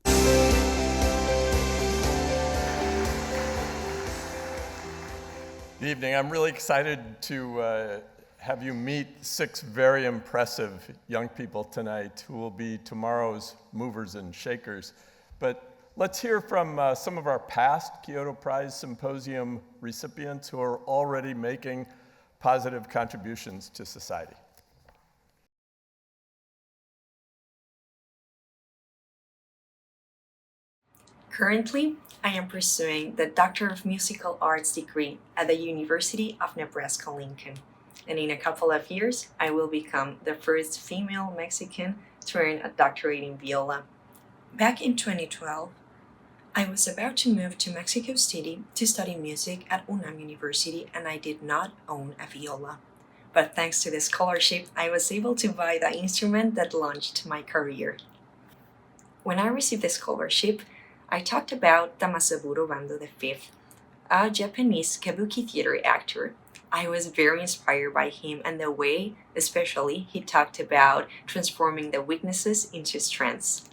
Good evening. I'm really excited to have you meet 6 very impressive young people tonight who will be tomorrow's movers and shakers. But let's hear from some of our past Kyoto Prize Symposium recipients who are already making positive contributions to society. Currently, I am pursuing the Doctor of Musical Arts degree at the University of Nebraska-Lincoln. And in a couple of years, I will become the first female Mexican to earn a doctorate in viola. Back in 2012, I was about to move to Mexico City to study music at UNAM University, and I did not own a viola. But thanks to the scholarship, I was able to buy the instrument that launched my career. When I received the scholarship, I talked about Tamasaburo Bando V, a Japanese kabuki theater actor. I was very inspired by him and the way, especially, he talked about transforming the weaknesses into strengths.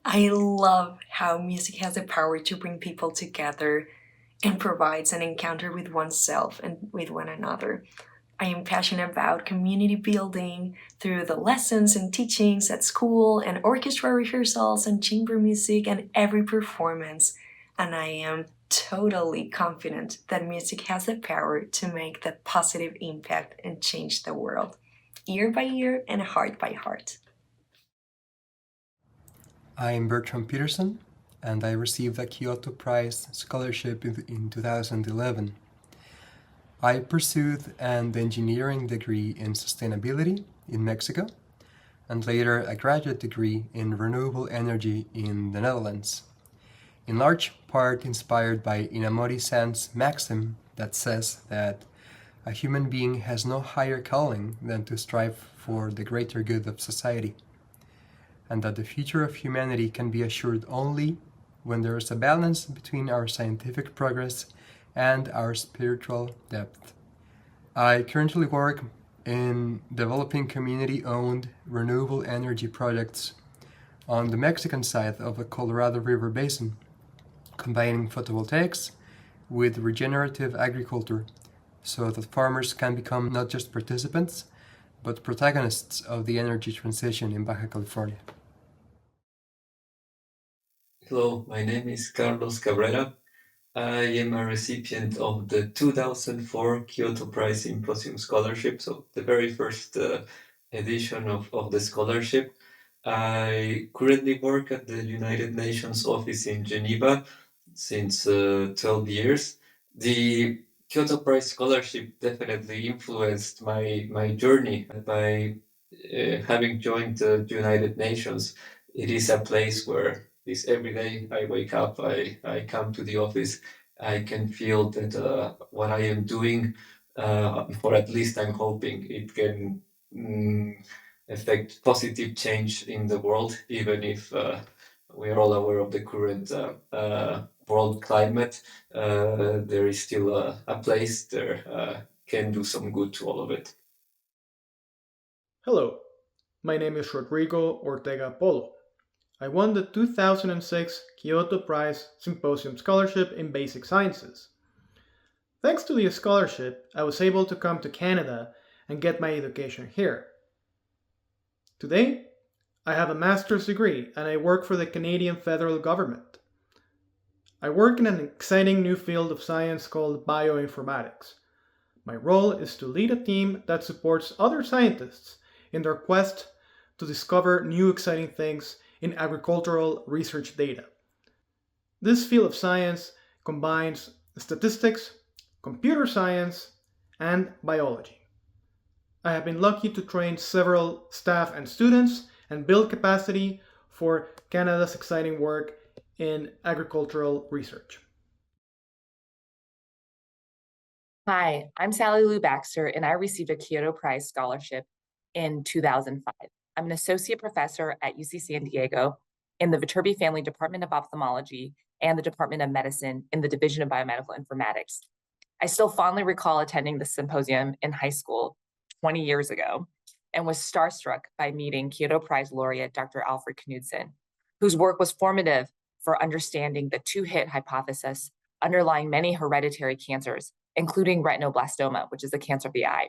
I love how music has the power to bring people together and provides an encounter with oneself and with one another. I am passionate about community building through the lessons and teachings at school and orchestra rehearsals and chamber music and every performance. And I am totally confident that music has the power to make that positive impact and change the world, ear by ear and heart by heart. I'm Bertram Peterson, and I received the Kyoto Prize scholarship in 2011. I pursued an engineering degree in sustainability in Mexico, and later a graduate degree in renewable energy in the Netherlands, in large part inspired by Inamori-san's maxim that says that a human being has no higher calling than to strive for the greater good of society, and that the future of humanity can be assured only when there is a balance between our scientific progress and our spiritual depth. I currently work in developing community-owned renewable energy projects on the Mexican side of the Colorado River Basin, combining photovoltaics with regenerative agriculture so that farmers can become not just participants, but protagonists of the energy transition in Baja California. Hello, my name is Carlos Cabrera. I am a recipient of the 2004 Kyoto Prize Symposium Scholarship, so the very first edition of the scholarship. I currently work at the United Nations office in Geneva since 12 years. The Kyoto Prize Scholarship definitely influenced my journey by having joined the United Nations. It is a place where every day I wake up, I come to the office, I can feel that what I am doing, or at least I'm hoping it can affect positive change in the world, even if we are all aware of the current world climate. There is still a place there can do some good to all of it. Hello, my name is Rodrigo Ortega Polo. I won the 2006 Kyoto Prize Symposium Scholarship in Basic Sciences. Thanks to the scholarship, I was able to come to Canada and get my education here. Today, I have a master's degree and I work for the Canadian federal government. I work in an exciting new field of science called bioinformatics. My role is to lead a team that supports other scientists in their quest to discover new exciting things in agricultural research data. This field of science combines statistics, computer science, and biology. I have been lucky to train several staff and students and build capacity for Canada's exciting work in agricultural research. Hi, I'm Sally Lou Baxter, and I received a Kyoto Prize scholarship in 2005. I'm an associate professor at UC San Diego in the Viterbi Family Department of Ophthalmology and the Department of Medicine in the Division of Biomedical Informatics. I still fondly recall attending the symposium in high school 20 years ago and was starstruck by meeting Kyoto Prize laureate Dr. Alfred Knudsen, whose work was formative for understanding the two-hit hypothesis underlying many hereditary cancers, including retinoblastoma, which is a cancer of the eye.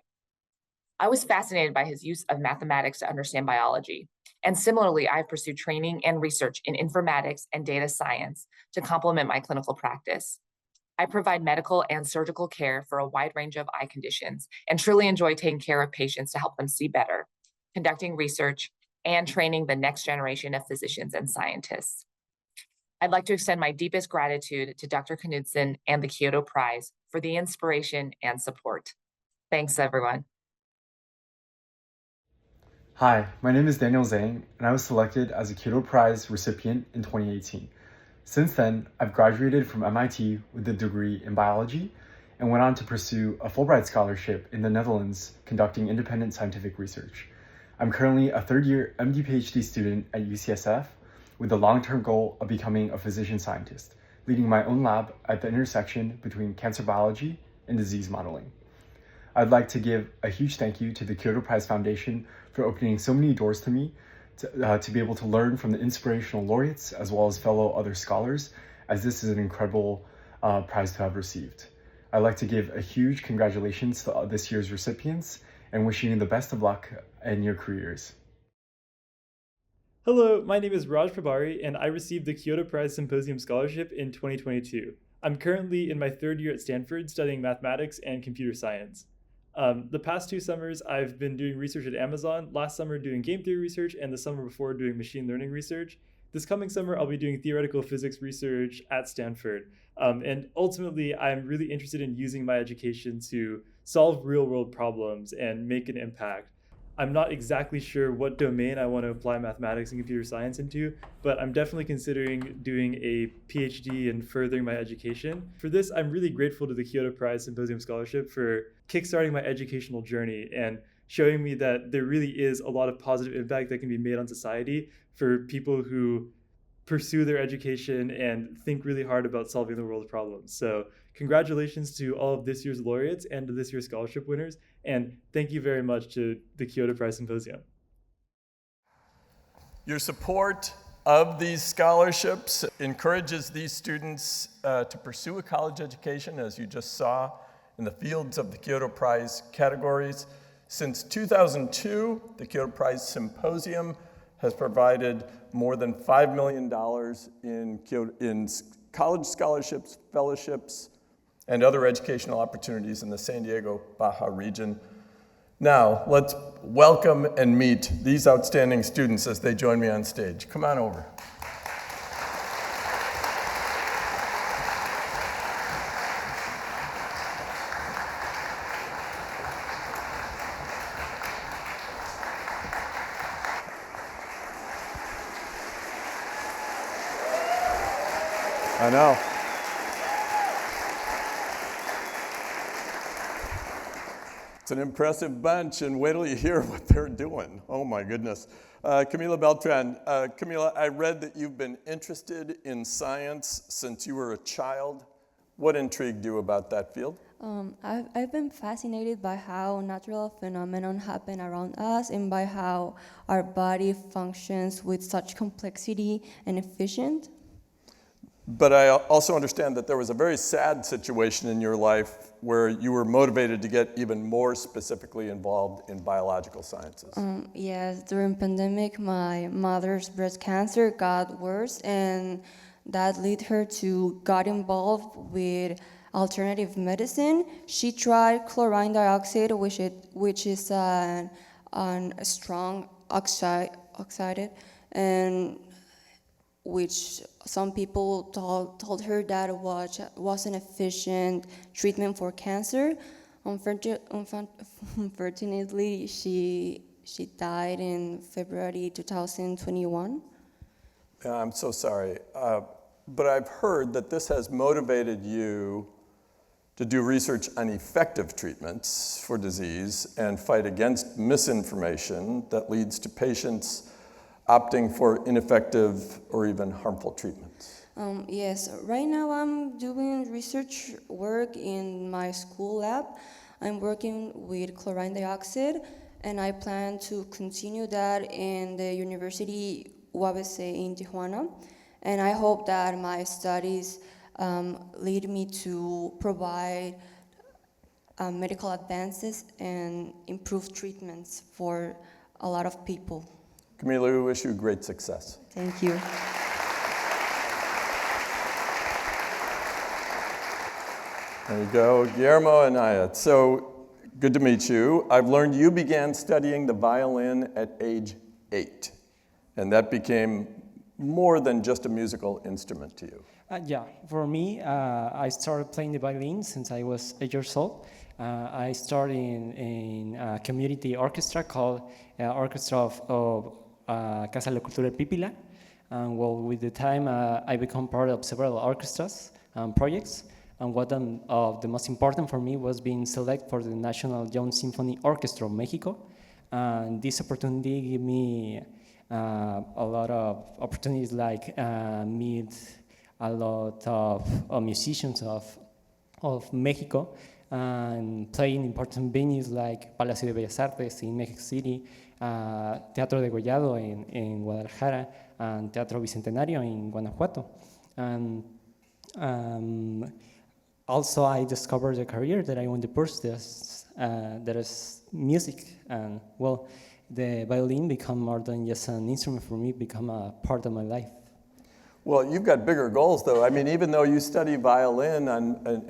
I was fascinated by his use of mathematics to understand biology. And similarly, I've pursued training and research in informatics and data science to complement my clinical practice. I provide medical and surgical care for a wide range of eye conditions and truly enjoy taking care of patients to help them see better, conducting research, and training the next generation of physicians and scientists. I'd like to extend my deepest gratitude to Dr. Knudsen and the Kyoto Prize for the inspiration and support. Thanks, everyone. Hi, my name is Daniel Zhang, and I was selected as a Kyoto Prize recipient in 2018. Since then, I've graduated from MIT with a degree in biology and went on to pursue a Fulbright scholarship in the Netherlands conducting independent scientific research. I'm currently a third-year MD-PhD student at UCSF with the long-term goal of becoming a physician scientist. leading my own lab at the intersection between cancer biology and disease modeling. I'd like to give a huge thank you to the Kyoto Prize Foundation for opening so many doors to me to be able to learn from the inspirational laureates as well as fellow other scholars, as this is an incredible prize to have received. I'd like to give a huge congratulations to this year's recipients and wishing you the best of luck in your careers. Hello, my name is Raj Prabhari, and I received the Kyoto Prize Symposium Scholarship in 2022. I'm currently in my third year at Stanford studying mathematics and computer science. The past 2 summers, I've been doing research at Amazon, last summer doing game theory research, and the summer before doing machine learning research. This coming summer, I'll be doing theoretical physics research at Stanford. And ultimately, I'm really interested in using my education to solve real-world problems and make an impact. I'm not exactly sure what domain I want to apply mathematics and computer science into, but I'm definitely considering doing a PhD and furthering my education. For this, I'm really grateful to the Kyoto Prize Symposium Scholarship for kickstarting my educational journey and showing me that there really is a lot of positive impact that can be made on society for people who pursue their education and think really hard about solving the world's problems. So congratulations to all of this year's laureates and to this year's scholarship winners. And thank you very much to the Kyoto Prize Symposium. Your support of these scholarships encourages these students to pursue a college education, as you just saw, in the fields of the Kyoto Prize categories. Since 2002, the Kyoto Prize Symposium has provided more than $5 million in college scholarships, fellowships, and other educational opportunities in the San Diego Baja region. Now, let's welcome and meet these outstanding students as they join me on stage. Come on over. I know. It's an impressive bunch, and wait till you hear what they're doing. Oh my goodness. Camila Beltran. Camila, I read that you've been interested in science since you were a child. What intrigued you about that field? I've been fascinated by how natural phenomena happen around us and by how our body functions with such complexity and efficient. But I also understand that there was a very sad situation in your life where you were motivated to get even more specifically involved in biological sciences. Yes, during pandemic, my mother's breast cancer got worse, and that led her to get involved with alternative medicine. She tried chlorine dioxide, which is a strong oxide, and which some people told her that was an efficient treatment for cancer. Unfortunately, she died in February 2021. I'm so sorry, but I've heard that this has motivated you to do research on effective treatments for disease and fight against misinformation that leads to patients opting for ineffective or even harmful treatments. Yes, right now I'm doing research work in my school lab. I'm working with chlorine dioxide, and I plan to continue that in the University UABC in Tijuana. And I hope that my studies lead me to provide medical advances and improved treatments for a lot of people. Camila, we wish you great success. Thank you. There you go, Guillermo Anaya. So good to meet you. I've learned you began studying the violin at age 8, and that became more than just a musical instrument to you. Yeah, for me, I started playing the violin since I was 8 years old. I started in a community orchestra called Orchestra of Casa de la Cultura Pipila. And well, with the time, I became part of several orchestras and projects. And one of the most important for me was being selected for the National Young Symphony Orchestra of Mexico. And this opportunity gave me a lot of opportunities, like meet a lot of musicians of Mexico, and playing important venues like Palacio de Bellas Artes in Mexico City, Teatro de Gollado en Guadalajara, and Teatro Bicentenario in Guanajuato. And also I discovered a career that I want to pursue, that is music. And well, the violin become more than just an instrument for me, become a part of my life. Well, you've got bigger goals, though. I mean, even though you study violin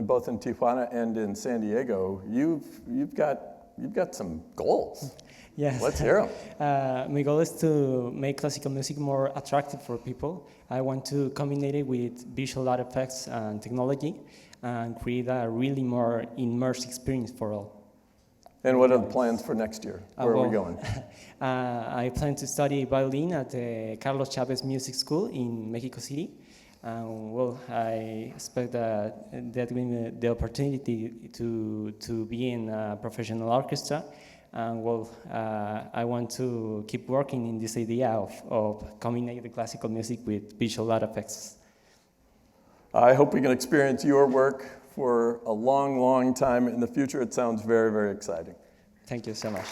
both in Tijuana and in San Diego, you've got some goals. Yes. Let's hear them. My goal is to make classical music more attractive for people. I want to combine it with visual art effects and technology and create a really more immersive experience for all. And what are the plans for next year? Where are we going? I plan to study violin at the Carlos Chavez Music School in Mexico City. Well, I expect that will be the opportunity to be in a professional orchestra. Well, I want to keep working in this idea of combining the classical music with visual art effects. I hope we can experience your work for a long, long time in the future. It sounds very, very exciting. Thank you so much.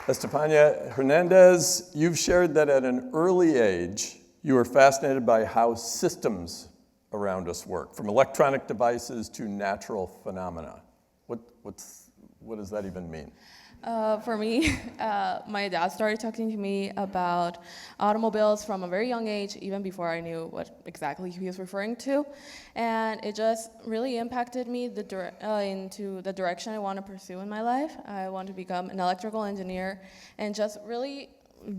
Estefania Hernandez, you've shared that at an early age, you were fascinated by how systems around us work, from electronic devices to natural phenomena. What does that even mean? For me, my dad started talking to me about automobiles from a very young age, even before I knew what exactly he was referring to. And it just really impacted me into the direction I want to pursue in my life. I want to become an electrical engineer and just really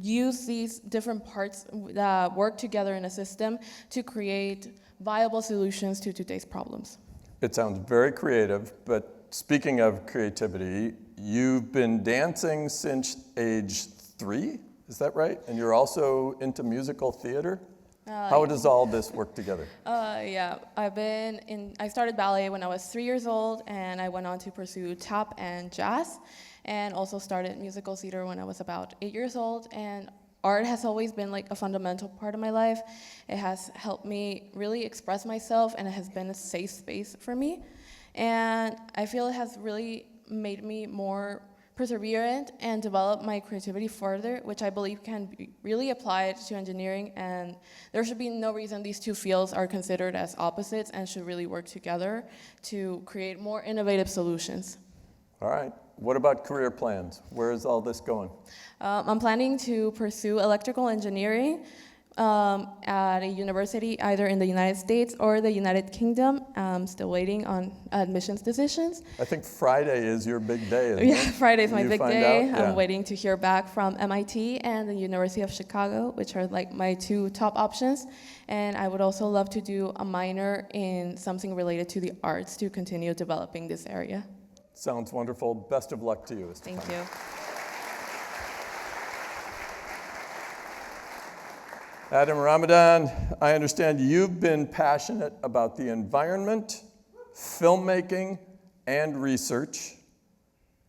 use these different parts that work together in a system to create viable solutions to today's problems. It sounds very creative, but speaking of creativity, you've been dancing since age 3, is that right? And you're also into musical theater? How does all this work together? Yeah, I started ballet when I was 3 years old, and I went on to pursue tap and jazz, and also started musical theater when I was about 8 years old. And art has always been like a fundamental part of my life. It has helped me really express myself, and it has been a safe space for me. And I feel it has really made me more perseverant and develop my creativity further, which I believe can be really applied to engineering. And there should be no reason these two fields are considered as opposites and should really work together to create more innovative solutions. All right. What about career plans? Where is all this going? I'm planning to pursue electrical engineering at a university either in the United States or the United Kingdom. I'm still waiting on admissions decisions. I think Friday is your big day, isn't it? Yeah, Friday's my big day. Yeah. I'm waiting to hear back from MIT and the University of Chicago, which are like my two top options. And I would also love to do a minor in something related to the arts to continue developing this area. Sounds wonderful. Best of luck to you, Estefania. Thank you. Adam Ramadan, I understand you've been passionate about the environment, filmmaking, and research.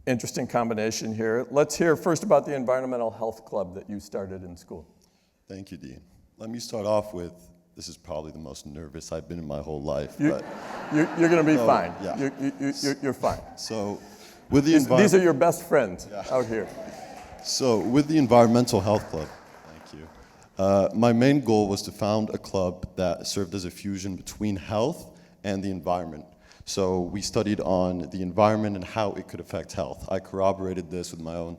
Interesting combination here. Let's hear first about the Environmental Health Club that you started in school. Thank you, Dean. Let me start off with, this is probably the most nervous I've been in my whole life. You're going to be fine. Yeah. You're fine. So, with the these are your best friends out here. So, with the Environmental Health Club, thank you. My main goal was to found a club that served as a fusion between health and the environment. So we studied on the environment and how it could affect health. I corroborated this with my own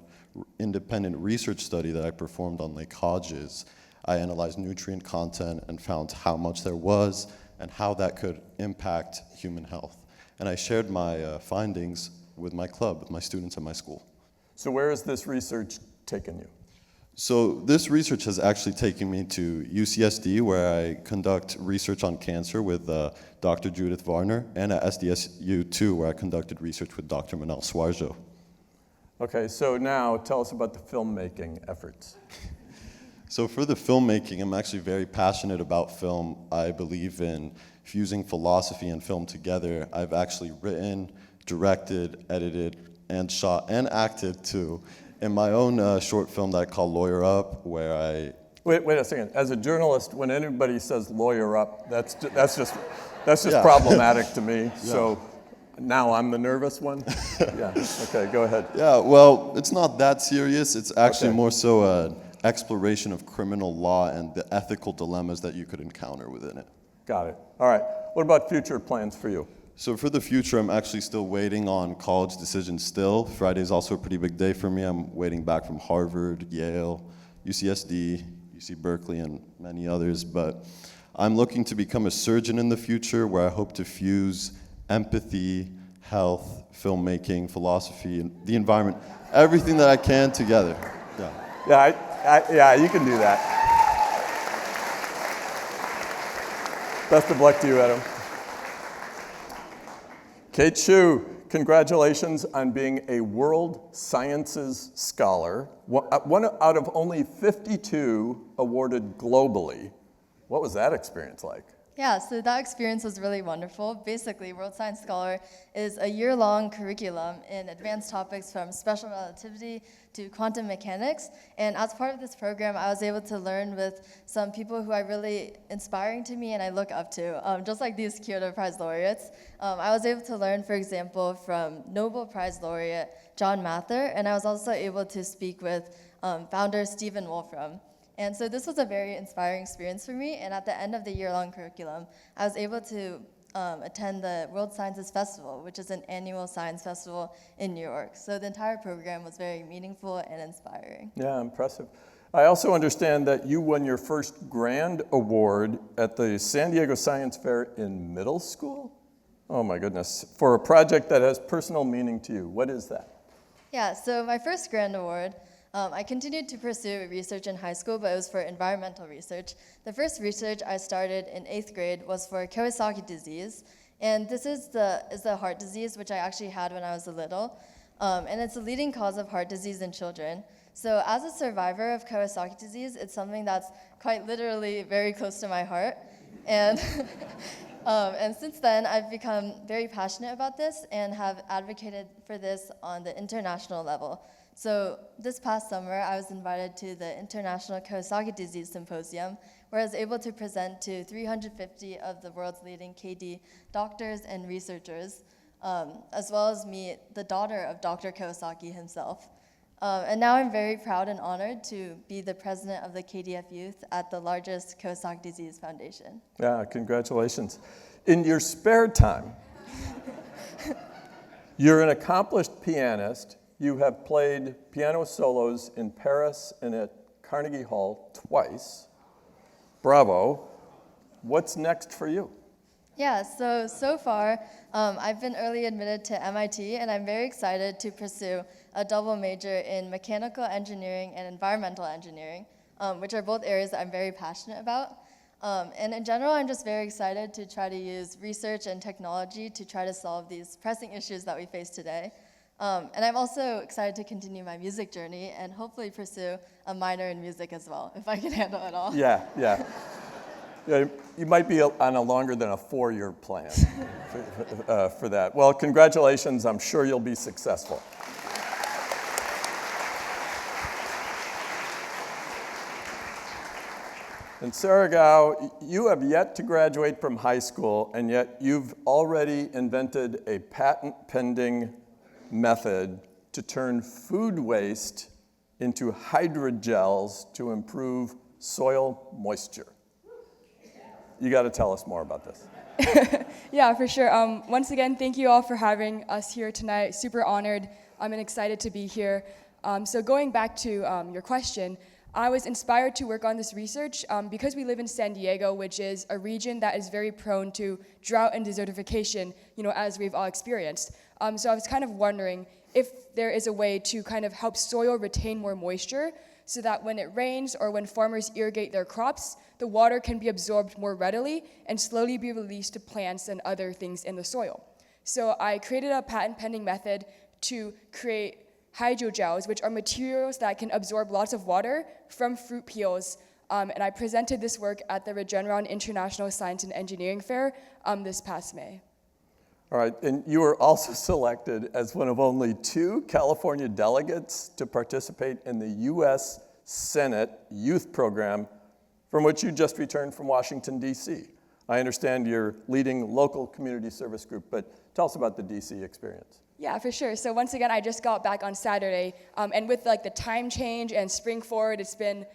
independent research study that I performed on Lake Hodges. I analyzed nutrient content and found how much there was and how that could impact human health. And I shared my findings with my club, with my students at my school. So where has this research taken you? So this research has actually taken me to UCSD, where I conduct research on cancer with Dr. Judith Varner, and at SDSU too, where I conducted research with Dr. Manal Swarjo. Okay, so now tell us about the filmmaking efforts. So for the filmmaking, I'm actually very passionate about film. I believe in fusing philosophy and film together. I've actually written, directed, edited, and shot, and acted too, in my own short film that I call Lawyer Up, where I... Wait a second. As a journalist, when anybody says lawyer up, that's just Yeah. problematic to me. Yeah. So now I'm the nervous one? Yeah, okay, go ahead. Yeah, well, it's not that serious. It's actually Okay. more so an exploration of criminal law and the ethical dilemmas that you could encounter within it. Got it. All right. What about future plans for you? So for the future, I'm actually still waiting on college decisions still. Friday is also a pretty big day for me. I'm waiting back from Harvard, Yale, UCSD, UC Berkeley, and many others. But I'm looking to become a surgeon in the future, where I hope to fuse empathy, health, filmmaking, philosophy, and the environment, everything that I can together. Yeah. Yeah, you can do that. Best of luck to you, Adam. Kate Hsu, congratulations on being a World Sciences Scholar, one out of only 52 awarded globally. What was that experience like? Yeah, so that experience was really wonderful. Basically, World Science Scholar is a year-long curriculum in advanced topics from special relativity to quantum mechanics. And as part of this program, I was able to learn with some people who are really inspiring to me and I look up to, just like these Kyoto Prize laureates. I was able to learn, for example, from Nobel Prize laureate John Mather, and I was also able to speak with founder Stephen Wolfram. And so this was a very inspiring experience for me, and at the end of the year-long curriculum, I was able to attend the World Sciences Festival, which is an annual science festival in New York. So the entire program was very meaningful and inspiring. Yeah, impressive. I also understand that you won your first grand award at the San Diego Science Fair in middle school? Oh my goodness, for a project that has personal meaning to you. What is that? Yeah, so my first grand award, I continued to pursue research in high school, but it was for environmental research. The first research I started in 8th grade was for Kawasaki disease, and this is the heart disease, which I actually had when I was little, and it's the leading cause of heart disease in children. So as a survivor of Kawasaki disease, it's something that's quite literally very close to my heart, and and since then, I've become very passionate about this and have advocated for this on the international level. So this past summer, I was invited to the International Kawasaki Disease Symposium, where I was able to present to 350 of the world's leading KD doctors and researchers, as well as meet the daughter of Dr. Kawasaki himself. And now I'm very proud and honored to be the president of the KDF Youth at the largest Kawasaki Disease Foundation. Yeah, congratulations. In your spare time, you're an accomplished pianist. You have played piano solos in Paris and at Carnegie Hall twice. Bravo. What's next for you? Yeah, so far, I've been early admitted to MIT, and I'm very excited to pursue a double major in mechanical engineering and environmental engineering, which are both areas that I'm very passionate about. And in general, I'm just very excited to try to use research and technology to try to solve these pressing issues that we face today. And I'm also excited to continue my music journey and hopefully pursue a minor in music as well, if I can handle it all. Yeah. You might be on a longer than a 4-year plan for that. Well, congratulations. I'm sure you'll be successful. And Sarah Gao, you have yet to graduate from high school, and yet you've already invented a patent-pending method to turn food waste into hydrogels to improve soil moisture. You got to tell us more about this. Yeah, for sure. Once again, thank you all for having us here tonight. Super honored and excited to be here. So going back to your question, I was inspired to work on this research because we live in San Diego, which is a region that is very prone to drought and desertification, as we've all experienced. So I was kind of wondering if there is a way to kind of help soil retain more moisture so that when it rains or when farmers irrigate their crops, the water can be absorbed more readily and slowly be released to plants and other things in the soil. So I created a patent-pending method to create hydrogels, which are materials that can absorb lots of water from fruit peels. And I presented this work at the Regeneron International Science and Engineering Fair this past May. All right, and you were also selected as one of only 2 California delegates to participate in the U.S. Senate Youth Program, from which you just returned from Washington, D.C. I understand you're leading local community service group, but tell us about the D.C. experience. Yeah, for sure. So once again, I just got back on Saturday, and with like the time change and spring forward, it's been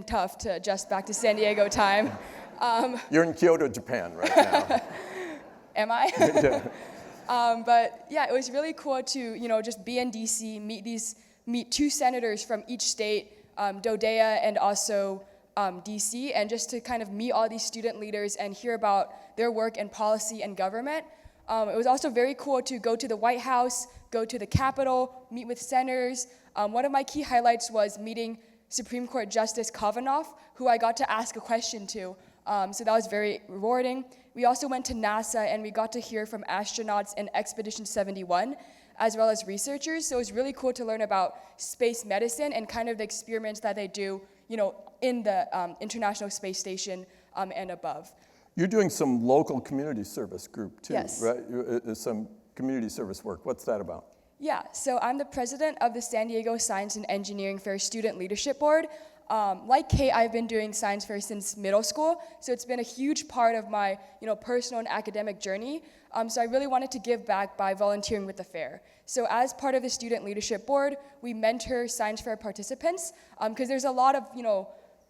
tough to adjust back to San Diego time. You're in Kyoto, Japan right now. Am I? Yeah. But yeah, it was really cool to just be in DC, meet 2 senators from each state, Dodea and also DC, and just to kind of meet all these student leaders and hear about their work in policy and government. It was also very cool to go to the White House, go to the Capitol, meet with senators. One of my key highlights was meeting Supreme Court Justice Kavanaugh, who I got to ask a question to. So that was very rewarding. We also went to NASA and we got to hear from astronauts in Expedition 71, as well as researchers. So it was really cool to learn about space medicine and kind of the experiments that they do, in the International Space Station and above. You're doing some local community service group too, Yes. right? Some community service work. What's that about? Yeah, so I'm the president of the San Diego Science and Engineering Fair Student Leadership Board. Like Kate, I've been doing science fair since middle school, so it's been a huge part of my personal and academic journey. So I really wanted to give back by volunteering with the fair. So as part of the Student Leadership Board, we mentor science fair participants, because there's a lot of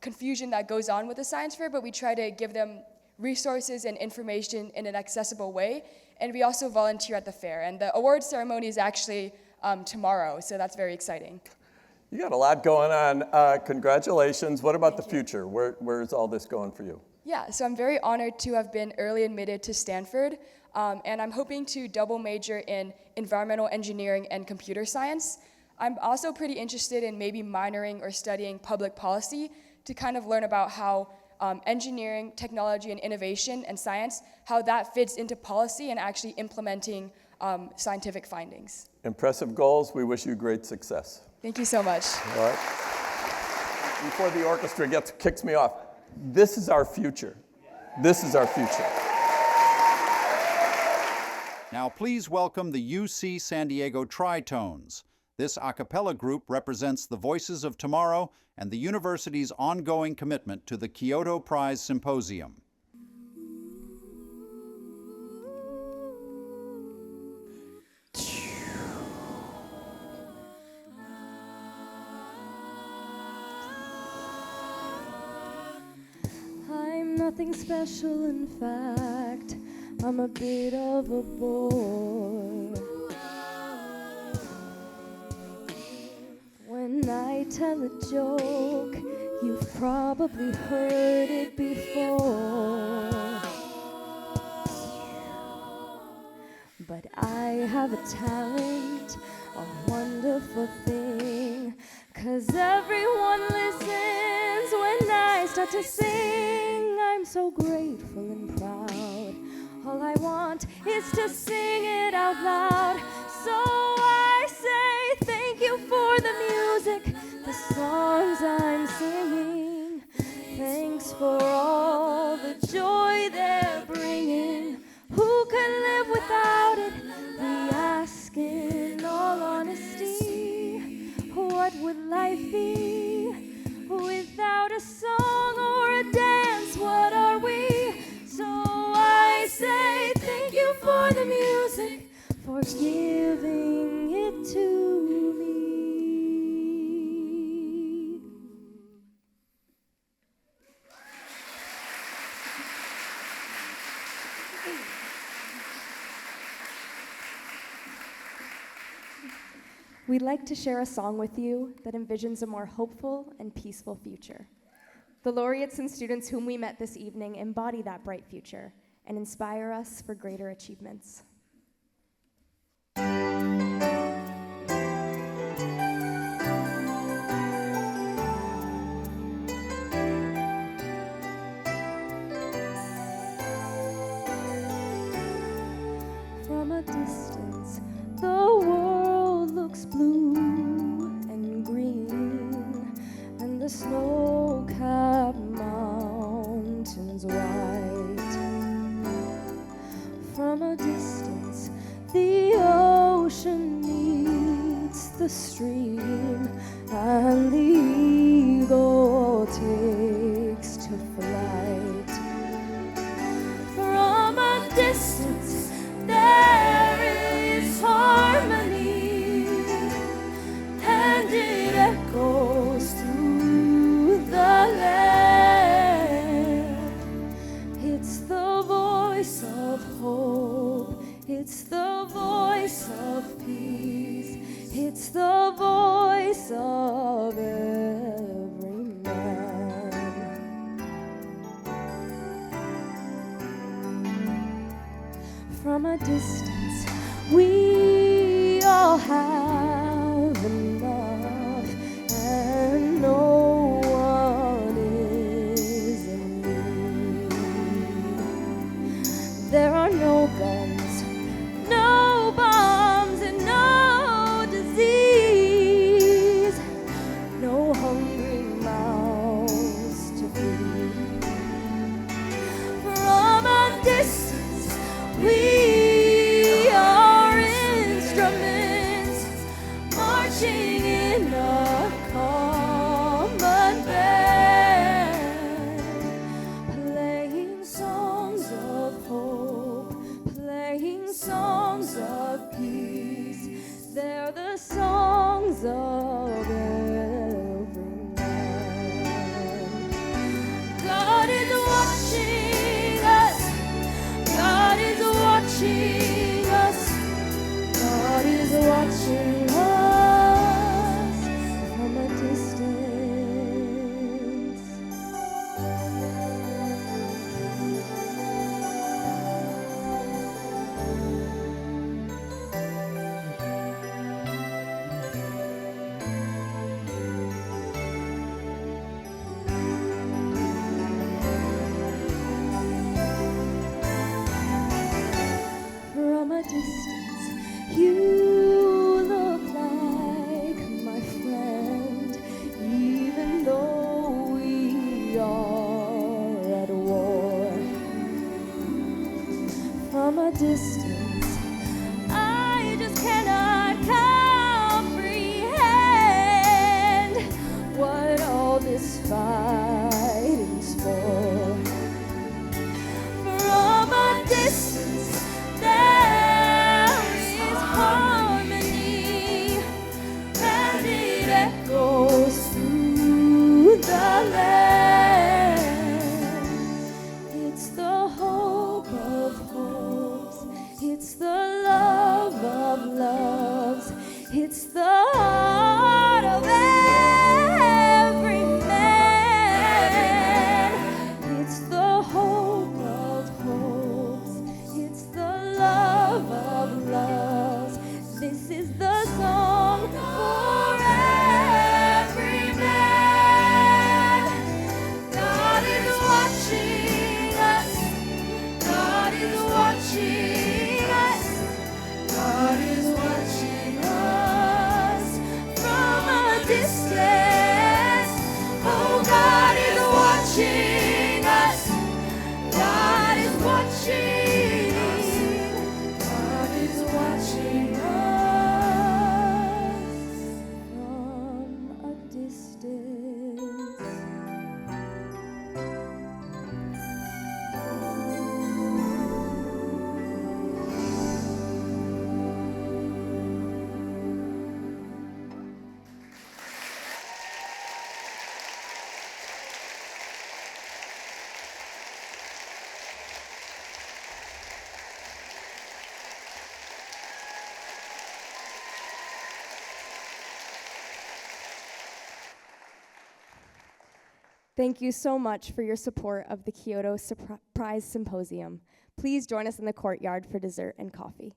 confusion that goes on with the science fair, but we try to give them resources and information in an accessible way. And we also volunteer at the fair. And the award ceremony is actually tomorrow, so that's very exciting. You got a lot going on. Congratulations. What about the future? Where's all this going for you? Yeah, so I'm very honored to have been early admitted to Stanford, and I'm hoping to double major in environmental engineering and computer science. I'm also pretty interested in maybe minoring or studying public policy to kind of learn about how engineering, technology, and innovation and science, how that fits into policy and actually implementing scientific findings. Impressive goals. We wish you great success. Thank you so much. All right. Before the orchestra kicks me off, this is our future. This is our future. Now please welcome the UC San Diego Tritones. This a cappella group represents the voices of tomorrow and the university's ongoing commitment to the Kyoto Prize Symposium. I'm nothing special, in fact, I'm a bit of a bore. When I tell a joke, you've probably heard it before. But I have a talent, a wonderful thing, 'cause everyone listens when I start to sing. I'm so grateful and proud. All I want is to sing it out loud. So I say thank you for the music, the songs I'm singing. Thanks for all the joy they're bringing. Who could live without it? We ask in all honesty. What would life be without a song or a dance? What are we? So I say thank you for the music, for giving it to me. We'd like to share a song with you that envisions a more hopeful and peaceful future. The laureates and students whom we met this evening embody that bright future and inspire us for greater achievements. From a distance, the world looks blue and green, and the snow-capped mountains white. From a distance, the stream, and the eagle takes to flight. From a distance there is harmony, and it echoes through the land. It's the voice of hope, it's the voice of peace, it's the voice of every man. From a distance we all have enough, and no one is in need. There are no guns, no bombs, and no disease, no hungry mouths to feed. From a distance we are instruments marching in a common band, playing songs of hope, playing songs of peace. They're the songs of every man. God is watching us, God is watching us, God is watching us from a distance. From a distance, you look like my friend, even though we are at war. From a distance, I just cannot comprehend what all this fighting's for. From a distance, there is harmony, and it echoes through the land. It's the hope of hopes, it's the love of loves, it's the heart of every man. It's the hope of hopes, it's the love of loves. This is the song for every man. God is watching us, God is watching us, God is watching us from a distance. Oh, God is watching us, God is watching us, God is watching us from a distance. Thank you so much for your support of the Kyoto Prize Symposium. Please join us in the courtyard for dessert and coffee.